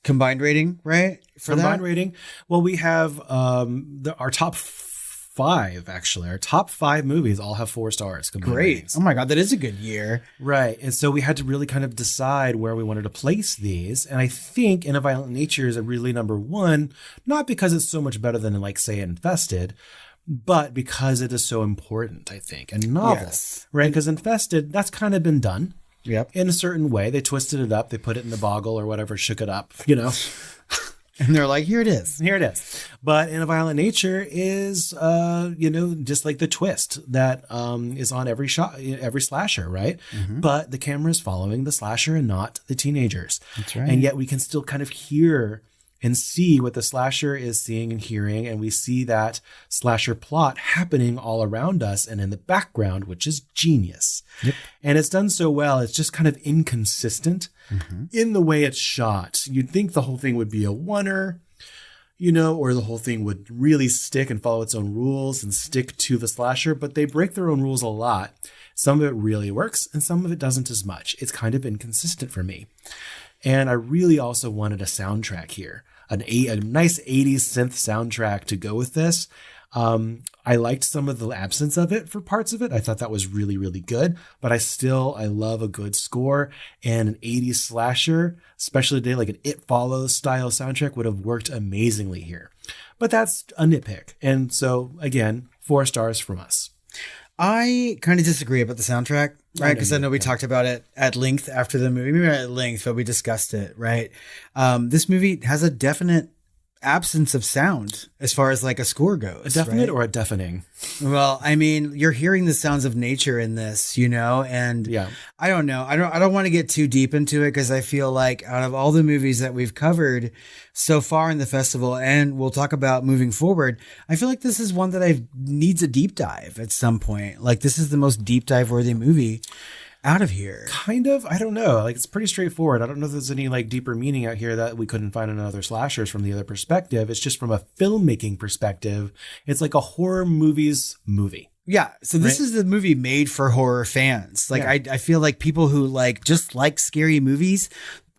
Combined rating, right? For Combined that? rating. Well, we have our top five, actually. Our top five movies all have 4 stars. Combined Great. ratings. Oh my God, that is a good year. Right. And so we had to really kind of decide where we wanted to place these. And I think In a Violent Nature is a really number one, not because it's so much better than, like, say, Infested, but because it is so important, I think, and novel. Yes. Right? Because Infested, that's kind of been done. Yep. In a certain way. They twisted it up, they put it in the boggle or whatever, shook it up, you know. And they're like, here it is. Here it is. But In a Violent Nature is, just like the twist that is on every slasher, right? But the camera is following the slasher and not the teenagers. That's right. And yet we can still kind of hear and see what the slasher is seeing and hearing. And we see that slasher plot happening all around us and in the background, which is genius. Yep. And it's done so well. It's just kind of inconsistent in the way it's shot. You'd think the whole thing would be a oneer, or the whole thing would really stick and follow its own rules and stick to the slasher, but they break their own rules a lot. Some of it really works and some of it doesn't as much. It's kind of inconsistent for me. And I really also wanted a soundtrack here, a nice 80s synth soundtrack to go with this. I liked some of the absence of it for parts of it. I thought that was really, really good, but I love a good score, and an 80s slasher, especially today, like an It Follows style soundtrack would have worked amazingly here. But that's a nitpick. And so again, 4 stars from us. I kind of disagree about the soundtrack, right? Because I know we talked about it at length after the movie. Maybe not at length, but we discussed it, right? This movie has a definite absence of sound as far as like a score goes. A definite right? or a deafening? Well, I mean, you're hearing the sounds of nature in this, and Yeah. I don't know. I don't want to get too deep into it because I feel like out of all the movies that we've covered so far in the festival, and we'll talk about moving forward, I feel like this is one that needs a deep dive at some point. Like this is the most deep dive worthy movie out of here. Kind of. I don't know. Like, it's pretty straightforward. I don't know if there's any like deeper meaning out here that we couldn't find in other slashers from the other perspective. It's just from a filmmaking perspective. It's like a horror movie. Yeah. So this is the movie made for horror fans. Like, I feel like people who just like scary movies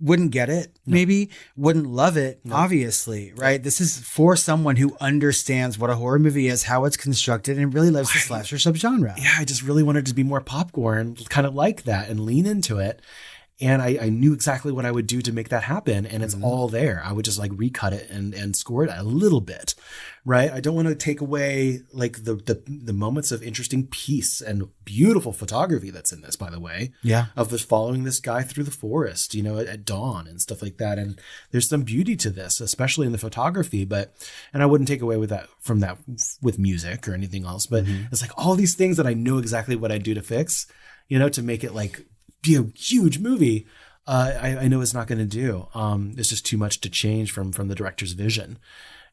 wouldn't get it, maybe wouldn't love it, obviously, right? This is for someone who understands what a horror movie is, how it's constructed, and really loves the slasher subgenre. Yeah, I just really wanted to be more popcorn, kind of like that, and lean into it. And I knew exactly what I would do to make that happen. And it's all there. I would just like recut it and score it a little bit, right? I don't want to take away like the moments of interesting peace and beautiful photography that's in this, by the way. Yeah. Of this following this guy through the forest, at dawn and stuff like that. And there's some beauty to this, especially in the photography, and I wouldn't take away from that with music or anything else. But it's like all these things that I know exactly what I'd do to fix, to make it like be a huge movie. I know it's not going to do. It's just too much to change from the director's vision.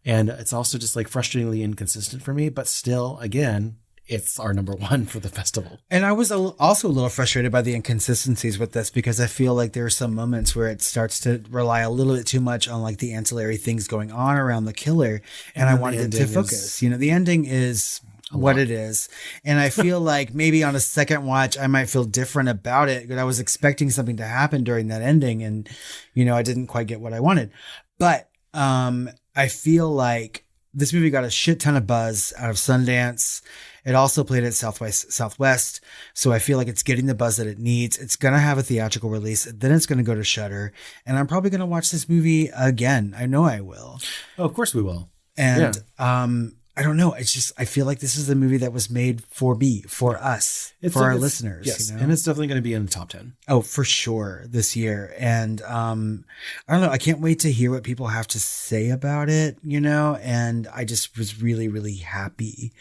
And it's also just like frustratingly inconsistent for me, but still, again, it's our number one for the festival. And I was also a little frustrated by the inconsistencies with this because I feel like there are some moments where it starts to rely a little bit too much on like the ancillary things going on around the killer. And I wanted it to focus. The ending is what it is. And I feel like maybe on a second watch, I might feel different about it because I was expecting something to happen during that ending. And, I didn't quite get what I wanted. But I feel like this movie got a shit ton of buzz out of Sundance. It also played at Southwest. So I feel like it's getting the buzz that it needs. It's going to have a theatrical release. Then it's going to go to Shudder. And I'm probably going to watch this movie again. I know I will. Oh, of course we will. And I don't know. It's just, I feel like this is a movie that was made for us, for our listeners. Yes. And it's definitely going to be in the top 10. Oh, for sure this year. And I don't know. I can't wait to hear what people have to say about it, and I just was really, really happy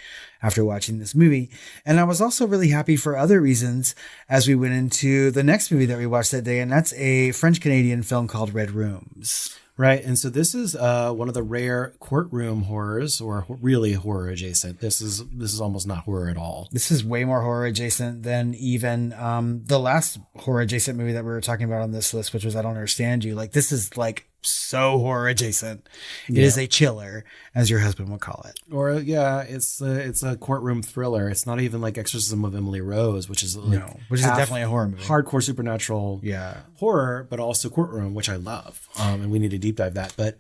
after watching this movie. And I was also really happy for other reasons as we went into the next movie that we watched that day. And that's a French-Canadian film called Red Rooms. Right. And so this is one of the rare courtroom horrors, or really horror adjacent. This is almost not horror at all. This is way more horror adjacent than even the last horror adjacent movie that we were talking about on this list, which was I Don't Understand You. Like, this is like so horror adjacent. Yeah. It is a chiller, as your husband would call it. Or it's a courtroom thriller. It's not even like Exorcism of Emily Rose, which is Which is definitely a horror movie. hardcore supernatural Yeah. horror, but also courtroom, which I love. And we need to deep dive that. But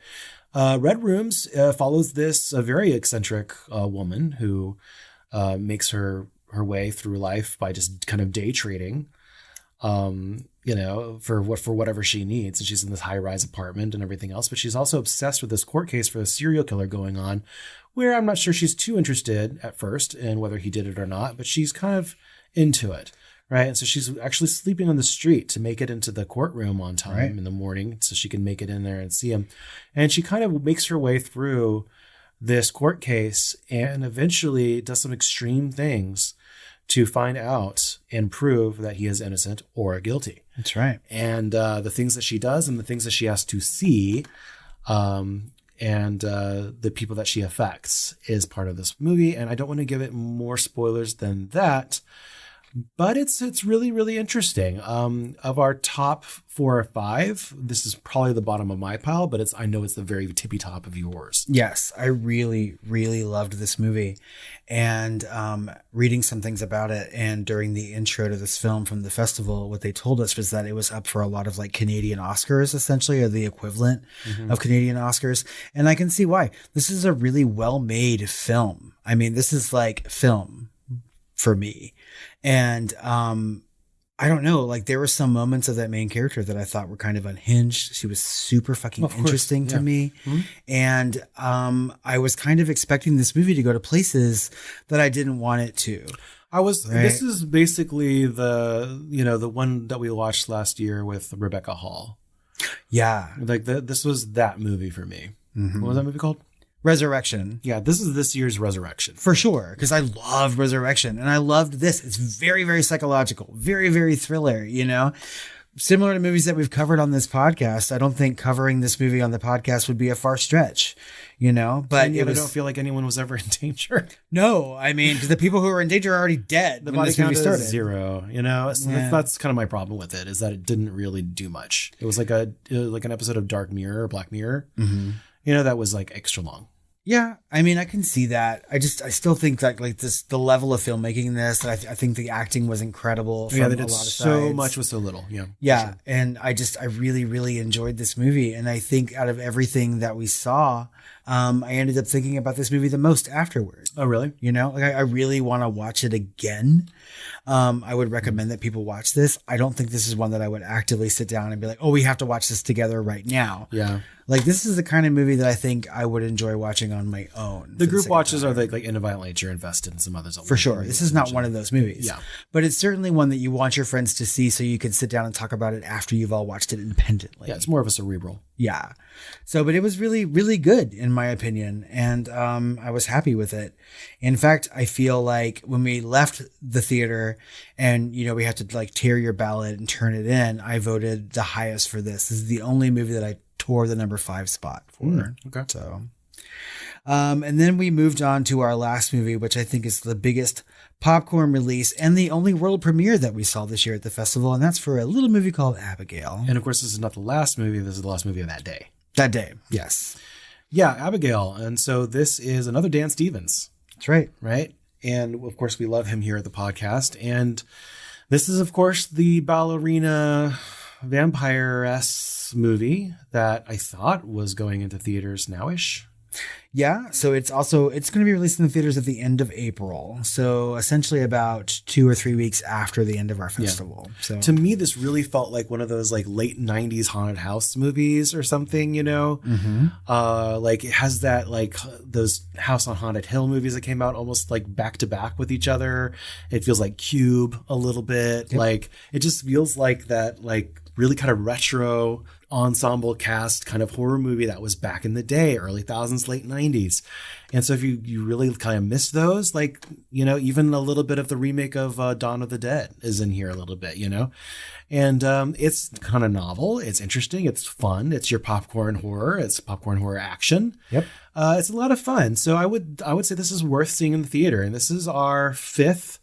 Red Rooms follows this very eccentric woman who makes her way through life by just kind of day trading. For whatever she needs. And she's in this high-rise apartment and everything else, but she's also obsessed with this court case for a serial killer going on, where I'm not sure she's too interested at first in whether he did it or not, but she's kind of into it, right? And so she's actually sleeping on the street to make it into the courtroom on time in the morning so she can make it in there and see him. And she kind of makes her way through this court case and eventually does some extreme things to find out and prove that he is innocent or guilty. That's right. And the things that she does and the things that she has to see and the people that she affects is part of this movie. And I don't want to give it more spoilers than that, but it's really, really interesting. Of our top 4 or 5, this is probably the bottom of my pile, but I know it's the very tippy top of yours. Yes, I really, really loved this movie. And reading some things about it, and during the intro to this film from the festival, what they told us was that it was up for a lot of like Canadian Oscars, essentially, or the equivalent of Canadian Oscars. And I can see why. This is a really well-made film. I mean, this is like film for me. And I don't know, like there were some moments of that main character that I thought were kind of unhinged. She was super fucking interesting to me. Mm-hmm. And I was kind of expecting this movie to go to places that I didn't want it to. This is basically the one that we watched last year with Rebecca Hall. Yeah. Like this was that movie for me. Mm-hmm. What was that movie called? Resurrection. Yeah, this is this year's Resurrection. For sure, because I loved Resurrection and I loved this. It's very, very psychological, very, very thriller, Similar to movies that we've covered on this podcast, I don't think covering this movie on the podcast would be a far stretch, But I don't feel like anyone was ever in danger. No, I mean, the people who are in danger are already dead. The body count is 0, So that's kind of my problem with it, is that it didn't really do much. It was like an episode of Dark Mirror or Black Mirror. Mm-hmm. That was like extra long. Yeah, I mean, I can see that. I still think that the level of filmmaking in this, I think the acting was incredible. They did so much with so little. Yeah. Yeah. Sure. And I really, really enjoyed this movie. And I think out of everything that we saw, I ended up thinking about this movie the most afterward. Oh, really? I really want to watch it again. I would recommend that people watch this. I don't think this is one that I would actively sit down and be like, oh, we have to watch this together right now. Yeah. Like, this is the kind of movie that I think I would enjoy watching on my own. The group watches are like In a Violent Night, you're invested in some others. For sure. This is not one of those movies. Yeah. But it's certainly one that you want your friends to see so you can sit down and talk about it after you've all watched it independently. Yeah, it's more of a cerebral. Yeah. But it was really, really good, in my opinion. And I was happy with it. In fact, I feel like when we left the theater and, we had to like tear your ballot and turn it in, I voted the highest for this. This is the only movie that I tore the number 5 spot for. Okay. So, and then we moved on to our last movie, which I think is the biggest popcorn release and the only world premiere that we saw this year at the festival. And that's for a little movie called Abigail. And of course, this is not the last movie. This is the last movie of that day. That day. Yes. Yeah. Abigail. And so this is another Dan Stevens. That's right. Right. And of course, we love him here at the podcast. And this is, of course, the ballerina vampire-esque movie that I thought was going into theaters nowish. Yeah, so it's going to be released in the theaters at the end of April. So essentially about 2 or 3 weeks after the end of our festival. Yeah. So to me, this really felt like one of those like late 90s haunted house movies or something, Mm-hmm. Like it has that like those House on Haunted Hill movies that came out almost like back to back with each other. It feels like Cube a little bit. Yep. Like it just feels like that like really kind of retro ensemble cast kind of horror movie that was back in the day, early thousands, late 90s. And so if you really kind of miss those, like, even a little bit of the remake of Dawn of the Dead is in here a little bit, and it's kind of novel. It's interesting. It's fun. It's your popcorn horror. It's popcorn horror action. Yep. It's a lot of fun. So I would say this is worth seeing in the theater. And this is our fifth,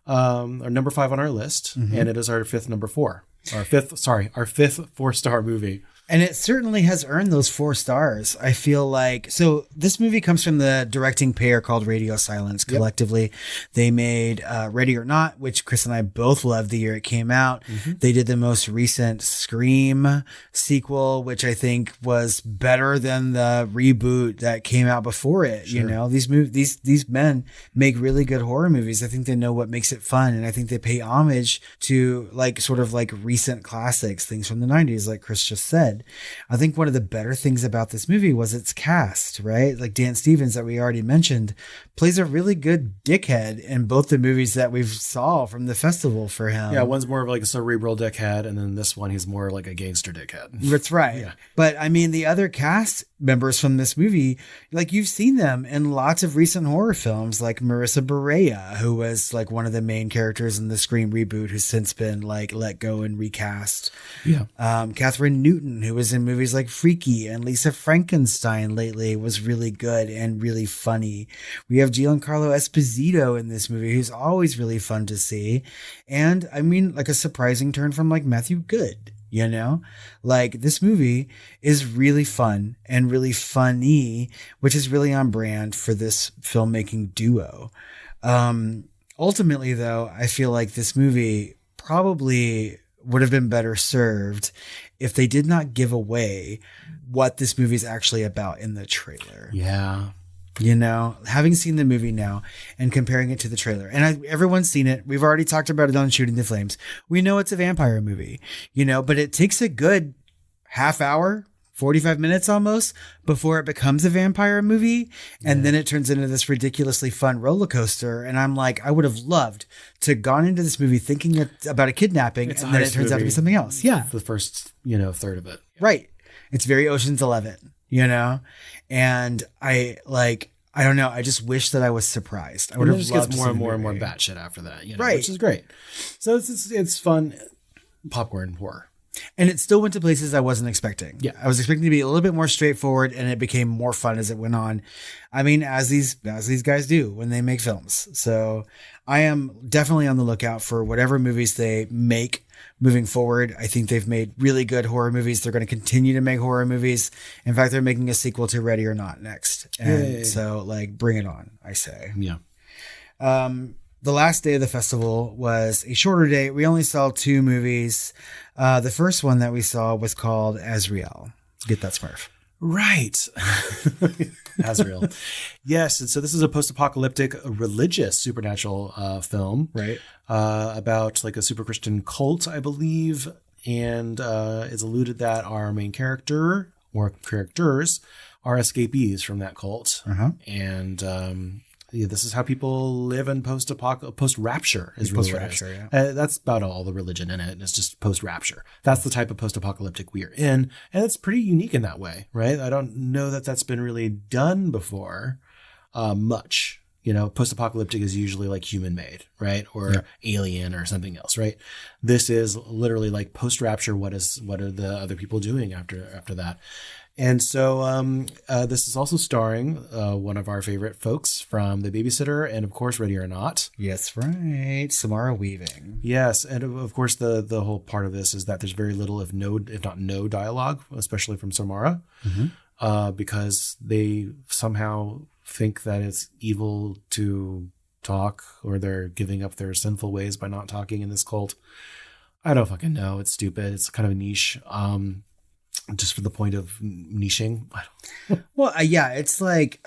or number 5 on our list. Mm-hmm. And it is our fifth number 4. Our fifth 4-star movie. And it certainly has earned those 4 stars. I feel like, so this movie comes from the directing pair called Radio Silence. Collectively, they made Ready or Not, which Chris and I both loved the year it came out. They did the most recent Scream sequel, which I think was better than the reboot that came out before it. You know, these men make really good horror movies. I think they know what makes it fun, and I think they pay homage to like sort of like recent classics, things from the 90s, like Chris just said. I think one of the better things about this movie was its cast, right? Like Dan Stevens, that we already mentioned, plays a really good dickhead in both the movies that we've saw from the festival for him. Yeah, one's more of like a cerebral dickhead, and then this one he's more like a gangster dickhead. That's right. Yeah. But I mean, the other cast members from this movie, like you've seen them in lots of recent horror films, like Marissa Berea, who was like one of the main characters in the Scream reboot, who's since been like let go and recast. Yeah. Catherine Newton, who was in movies like Freaky, and Lisa Frankenstein lately, was really good and really funny. We have Giancarlo Esposito in this movie, who's always really fun to see. And I mean, like a surprising turn from like Matthew Good. You know, like this movie is really fun and really funny, which is really on brand for this filmmaking duo. Ultimately, though, I feel like this movie probably would have been better served if they did not give away what this movie is actually about in the trailer. Yeah. You know, having seen the movie now and comparing it to the trailer, and everyone's seen it. We've already talked about it on Shooting the Flames. We know it's a vampire movie, you know, but it takes a good half hour, 45 minutes almost, before it becomes a vampire movie. And then it turns into this ridiculously fun roller coaster. And I'm like, I would have loved to have gone into this movie thinking about a kidnapping, and then it turns out to be something else. Yeah. The first, you know, third of it. Right. It's very Ocean's 11, you know? And I don't know. I just wish that I was surprised. I would have just loved gets to more see and the more and more movie. batshit after that, you know, Right. which is great. So it's fun popcorn horror. And it still went to places I wasn't expecting. Yeah. I was expecting to be a little bit more straightforward, and it became more fun as it went on. I mean, as these guys do when they make films. So I am definitely on the lookout for whatever movies they make moving forward. I think they've made really good horror movies. They're going to continue to make horror movies. In fact, they're making a sequel to Ready or Not next. And so like, bring it on, I say. Yeah. The last day of the festival was a shorter day. We only saw 2 movies. The first one that we saw was called Azrael. Get that, Smurf. Right. Azrael. Yes. And so this is a post-apocalyptic religious supernatural film. Right. About like a super Christian cult, I believe. And it's alluded that our main character or characters are escapees from that cult. And this is how people live in post-rapture is really Post-rapture, yeah. That's about all the religion in it. It's just post-rapture. That's the type of post-apocalyptic we are in. And it's pretty unique in that way, right? I don't know that that's been really done before much. You know, post-apocalyptic is usually like human-made, right? Or alien or something else, right? This is literally like post-rapture. What are the other people doing after that? And so this is also starring one of our favorite folks from The Babysitter and, of course, Ready or Not. Yes, right. Samara Weaving. Yes. And, of course, the whole part of this is that there's very little, if not no dialogue, especially from Samara, because they somehow think that it's evil to talk, or they're giving up their sinful ways by not talking in this cult. I don't fucking know. It's stupid. It's kind of a niche. Just for the point of niching. Well, yeah, it's like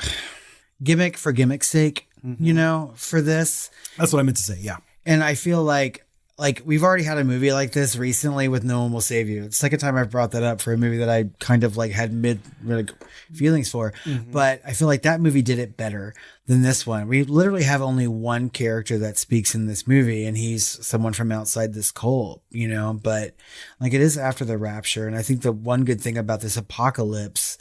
gimmick for gimmick's sake, you know, for this. That's what I meant to say. Yeah. And I feel like we've already had a movie like this recently with No One Will Save You. It's the second time I've brought that up for a movie that I kind of like had feelings for. But I feel like that movie did it better than this one. We literally have only one character that speaks in this movie, and he's someone from outside this cult, you know, but like it is after the rapture. And I think the one good thing about this apocalypse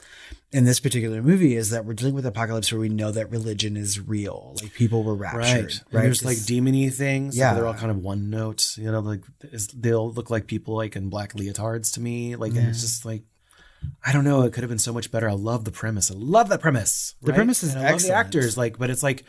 in this particular movie is that we're dealing with apocalypse where we know that religion is real. Like people were raptured, right? And there's like demony things. Yeah. They're all kind of one note, you know, like they'll look like people like in black leotards to me. Like, and it's just like, I don't know. It could have been so much better. I love the premise. I love that premise. The premise is and I love excellent. the actors. Like, but it's like,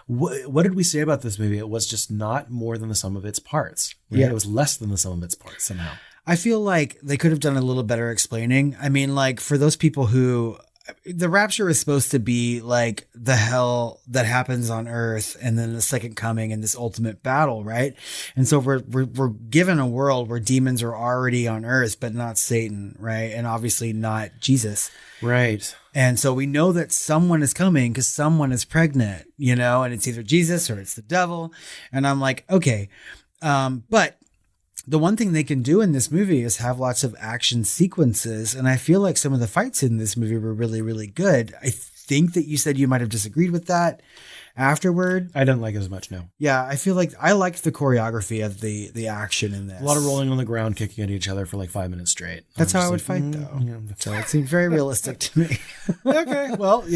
what did we say about this movie? It was just not more than the sum of its parts. Right? Yeah. It was less than the sum of its parts somehow. I feel like they could have done a little better explaining. I mean, like for those people who the rapture is supposed to be like the hell that happens on earth and then the second coming and this ultimate battle, right? And so we're given a world where demons are already on earth, but not Satan, right? And obviously not Jesus. Right. And so we know that someone is coming because someone is pregnant, you know, and it's either Jesus or it's the devil. And I'm like, okay. But the one thing they can do in this movie is have lots of action sequences. And I feel like some of the fights in this movie were really, really good. I think that you said you might have disagreed with that afterward. I didn't like it as much, no. Yeah, I feel like I liked the choreography of the action in this. A lot of rolling on the ground, kicking at each other for like 5 minutes straight. That's how I just would fight, though. Yeah, So it seemed very realistic to me. okay. Well, what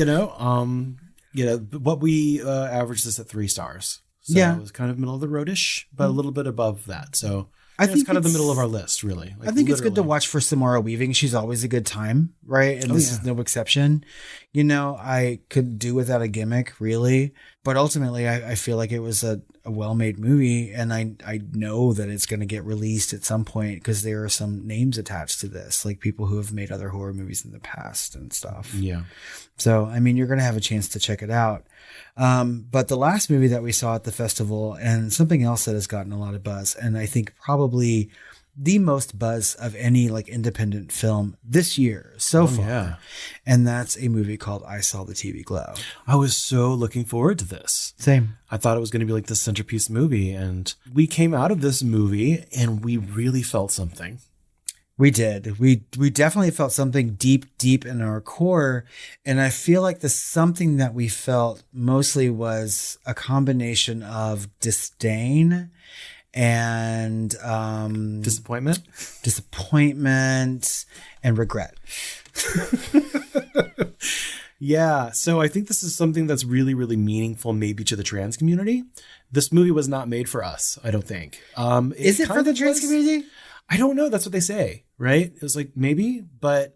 we averaged this at 3 stars. So Yeah. it was kind of middle of the roadish, but a little bit above that. So I it's think kind of the it's- middle of our list, really. Like, I think it's good to literally. watch for Samara Weaving. She's always a good time, right? And this is no exception. You know, I could do without a gimmick, really. But ultimately, I feel like it was a well-made movie. And I know that it's going to get released at some point because there are some names attached to this, like people who have made other horror movies in the past and stuff. Yeah. So, I mean, you're going to have a chance to check it out. But the last movie that we saw at the festival, and something else that has gotten a lot of buzz, and I think probably the most buzz of any like independent film this year so far. Yeah. And that's a movie called I Saw the TV Glow. I was so looking forward to this. Same. I thought it was going to be like the centerpiece movie. And we came out of this movie and we really felt something. We did. We definitely felt something deep in our core. And I feel like the something that we felt mostly was a combination of disdain and Disappointment and regret. Yeah. So I think this is something that's really, really meaningful, maybe to the trans community. This movie was not made for us, I don't think. Is it for the trans community? I don't know. That's what they say, right? It was like, maybe, but,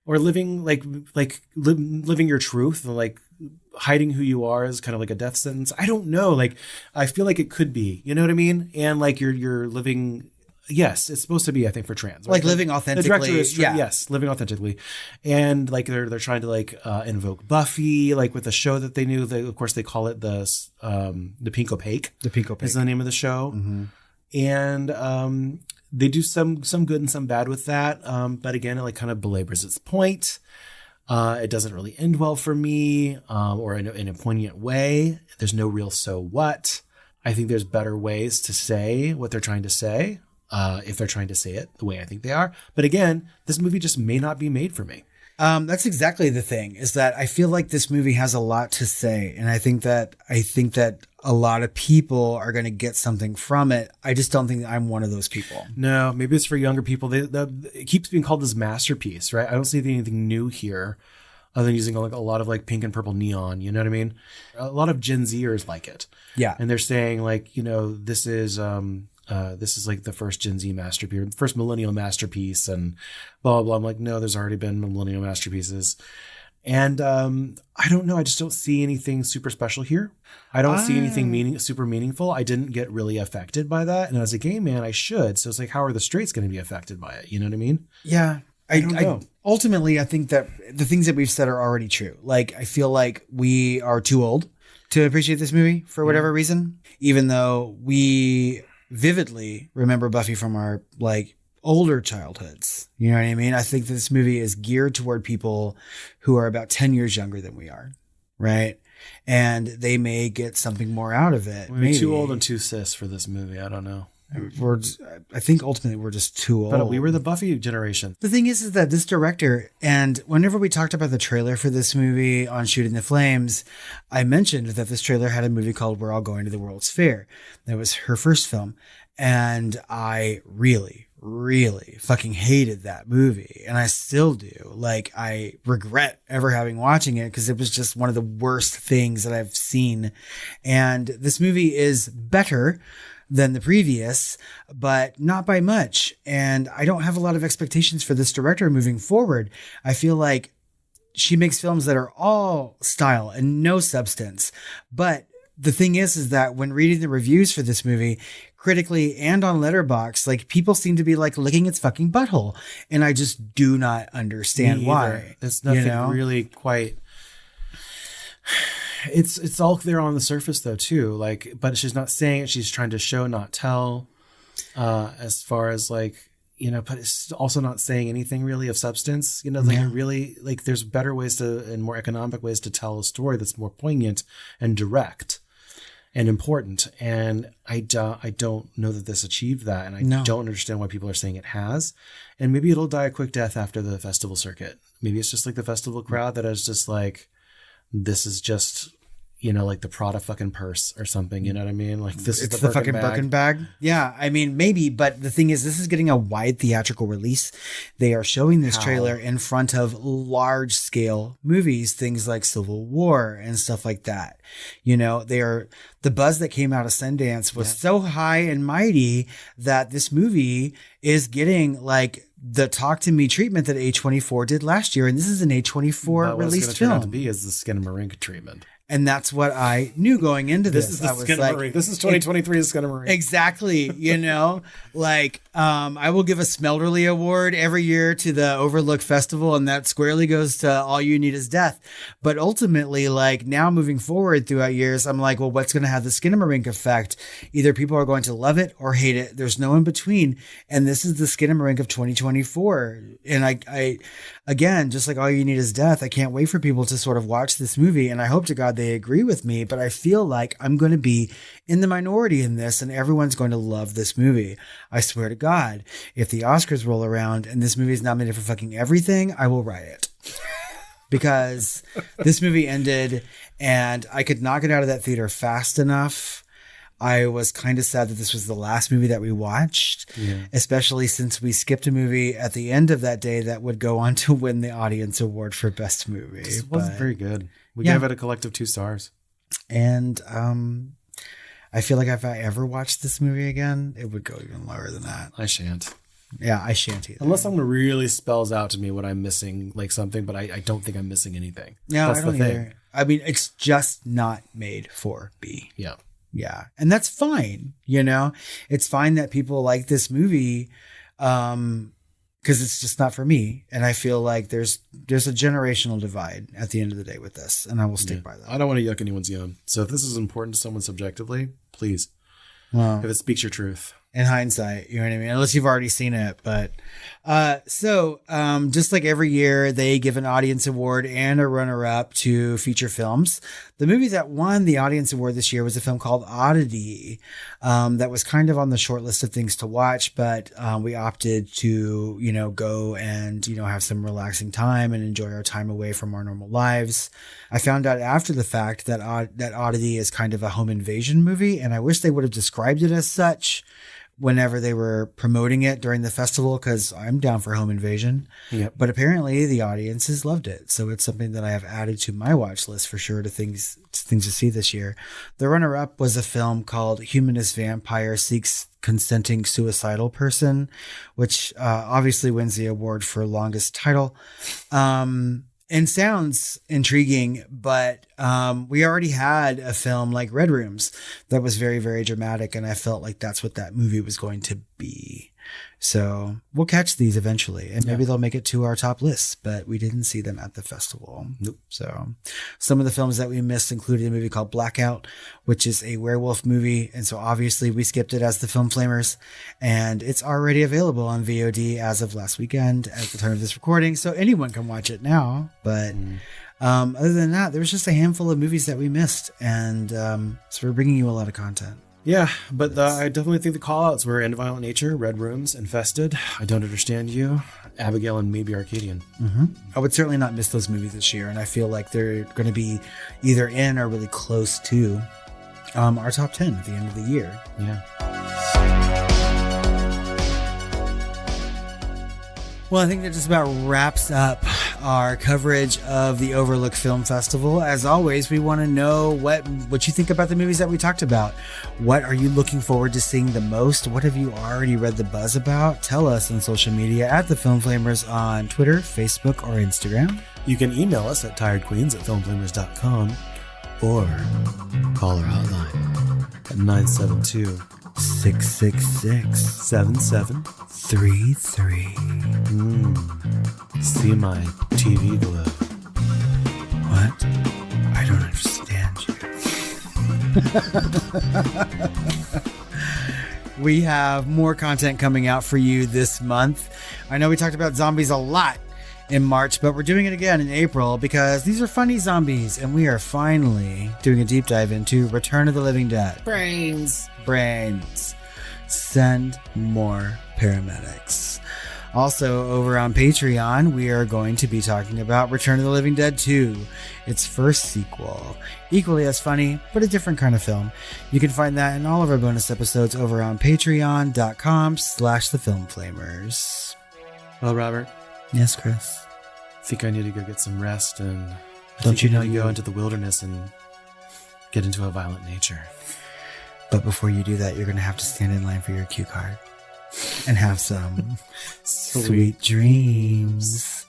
or living living your truth, like hiding who you are is kind of like a death sentence. I don't know. Like, I feel like it could be, you know what I mean? And like you're living, yes, it's supposed to be, I think, for trans, right? Like living authentically. The director is, yes, living authentically. And like they're trying to like invoke Buffy, like with the show that they knew. Of course, they call it the Pink Opaque. The Pink Opaque is the name of the show. Mm-hmm. And they do some good and some bad with that. But again, it like kind of belabors its point. It doesn't really end well for me, or in a poignant way. There's no real so what. I think there's better ways to say what they're trying to say, if they're trying to say it the way I think they are. But again, this movie just may not be made for me. That's exactly the thing, is that I feel like this movie has a lot to say. And I think that a lot of people are going to get something from it. I just don't think that I'm one of those people. No, maybe it's for younger people. It keeps being called this masterpiece, right? I don't see anything new here other than using like a lot of like pink and purple neon. You know what I mean? A lot of Gen Zers like it. Yeah. And they're saying like, this is like the first Gen Z masterpiece, first millennial masterpiece, and blah, blah, blah. I'm like, no, there's already been millennial masterpieces. And I don't know. I just don't see anything super special here. I don't see anything super meaningful. I didn't get really affected by that. And as a gay man, I should. So it's like, how are the straights going to be affected by it? You know what I mean? Yeah. I don't know. Ultimately, I think that the things that we've said are already true. Like, I feel like we are too old to appreciate this movie for whatever reason, even though we vividly remember Buffy from our like older childhoods. You know what I mean? I think this movie is geared toward people who are about 10 years younger than we are. Right. And they may get something more out of it. We're too old and too cis for this movie. I don't know. I think ultimately we're just too old. But we were the Buffy generation. The thing is that this director, and whenever we talked about the trailer for this movie on Shooting the Flames, I mentioned that this trailer had a movie called We're All Going to the World's Fair. That was her first film. And I really, really fucking hated that movie. And I still do. Like, I regret ever having watching it because it was just one of the worst things that I've seen. And this movie is better than the previous, but not by much. And I don't have a lot of expectations for this director moving forward. I feel like she makes films that are all style and no substance, but the thing is that when reading the reviews for this movie, critically and on Letterboxd, like people seem to be like licking its fucking butthole, and I just do not understand why. It's nothing really quite. It's all there on the surface though too. Like, but she's not saying it. She's trying to show, not tell. As far as like, you know, but it's also not saying anything really of substance. You know, like really, like there's better ways to and more economic ways to tell a story that's more poignant and direct and important. And I don't know that this achieved that, and I don't understand why people are saying it has. And maybe it'll die a quick death after the festival circuit. Maybe it's just like the festival crowd that is just like, this is just, you know, like the Prada fucking purse or something. You know what I mean? Like this is the fucking Birkin bag. Yeah, I mean, maybe, but the thing is, this is getting a wide theatrical release. They are showing this trailer in front of large scale movies, things like Civil War and stuff like that. You know, the buzz that came out of Sundance was so high and mighty that this movie is getting like the Talk to Me treatment that A24 did last year. And this is an A24 released film. Turn out to be is the Skinamarink treatment. And that's what I knew going into this. This is the Skinamarink. This is 2023's Skinamarink. Exactly. You know, like I will give a Smelterly Award every year to the Overlook Festival, and that squarely goes to All You Need Is Death. But ultimately, like now moving forward throughout years, I'm like, well, what's going to have the Skinamarink effect? Either people are going to love it or hate it. There's no in between. And this is the Skinamarink of 2024. And I again, just like All You Need Is Death, I can't wait for people to sort of watch this movie. And I hope to God they agree with me, but I feel like I'm going to be in the minority in this, and everyone's going to love this movie. I swear to God, if the Oscars roll around and this movie is nominated for fucking everything, I will riot. Because this movie ended and I could not get out of that theater fast enough. I was kind of sad that this was the last movie that we watched, especially since we skipped a movie at the end of that day that would go on to win the Audience Award for Best Movie. It wasn't very good. We gave it a collective 2 stars. And I feel like if I ever watched this movie again, it would go even lower than that. I shan't. Yeah, I shan't either. Unless someone really spells out to me what I'm missing, like something, but I don't think I'm missing anything. No, that's I don't the either. thing. I mean, it's just not made for B. Yeah. Yeah. And that's fine. You know, it's fine that people like this movie because it's just not for me. And I feel like there's a generational divide at the end of the day with this. And I will stick by that. I don't want to yuck anyone's yum. So if this is important to someone subjectively, please. If it speaks your truth. In hindsight, you know what I mean? Unless you've already seen it. But just like every year, they give an audience award and a runner-up to feature films. The movie that won the audience award this year was a film called Oddity. That was kind of on the short list of things to watch, but we opted to, you know, go and, you know, have some relaxing time and enjoy our time away from our normal lives. I found out after the fact that Oddity is kind of a home invasion movie, and I wish they would have described it as such whenever they were promoting it during the festival, because I'm down for home invasion. Yep. But apparently the audiences loved it. So it's something that I have added to my watch list for sure to things to see this year. The runner-up was a film called Humanist Vampire Seeks Consenting Suicidal Person, which obviously wins the award for longest title. And sounds intriguing, but we already had a film like Red Rooms that was very, very dramatic, and I felt like that's what that movie was going to be. So we'll catch these eventually, and maybe they'll make it to our top lists, but we didn't see them at the festival. Nope. So some of the films that we missed included a movie called Blackout, which is a werewolf movie. And so obviously we skipped it as the Film Flamers, and it's already available on VOD as of last weekend at the time of this recording. So anyone can watch it now. But other than that, there was just a handful of movies that we missed. And so we're bringing you a lot of content. Yeah, but I definitely think the call-outs were End of Violent Nature, Red Rooms, Infested, I Don't Understand You, Abigail, and maybe Arcadian. I would certainly not miss those movies this year, and I feel like they're going to be either in or really close to our top 10 at the end of the year. Yeah. Well, I think that just about wraps up our coverage of the Overlook Film Festival. As always, we want to know what you think about the movies that we talked about. What are you looking forward to seeing the most? What have you already read the buzz about? Tell us on social media at The Film Flamers on Twitter, Facebook, or Instagram. You can email us at tiredqueens@filmflamers.com, or call our hotline at 972 666 7733. See my TV glow. What? I don't understand you. We have more content coming out for you this month. I know we talked about zombies a lot in March, but we're doing it again in April because these are funny zombies, and we are finally doing a deep dive into Return of the Living Dead. Brains. Send more paramedics. Also, over on Patreon, we are going to be talking about Return of the Living Dead 2, its first sequel. Equally as funny, but a different kind of film. You can find that in all of our bonus episodes over on patreon.com/thefilmflamers. Well, Robert, Yes, Chris? I think I need to go get some rest, and Don't you know you you- go into the wilderness and get into a violent nature. But before you do that, you're going to have to stand in line for your cue card and have some sweet dreams.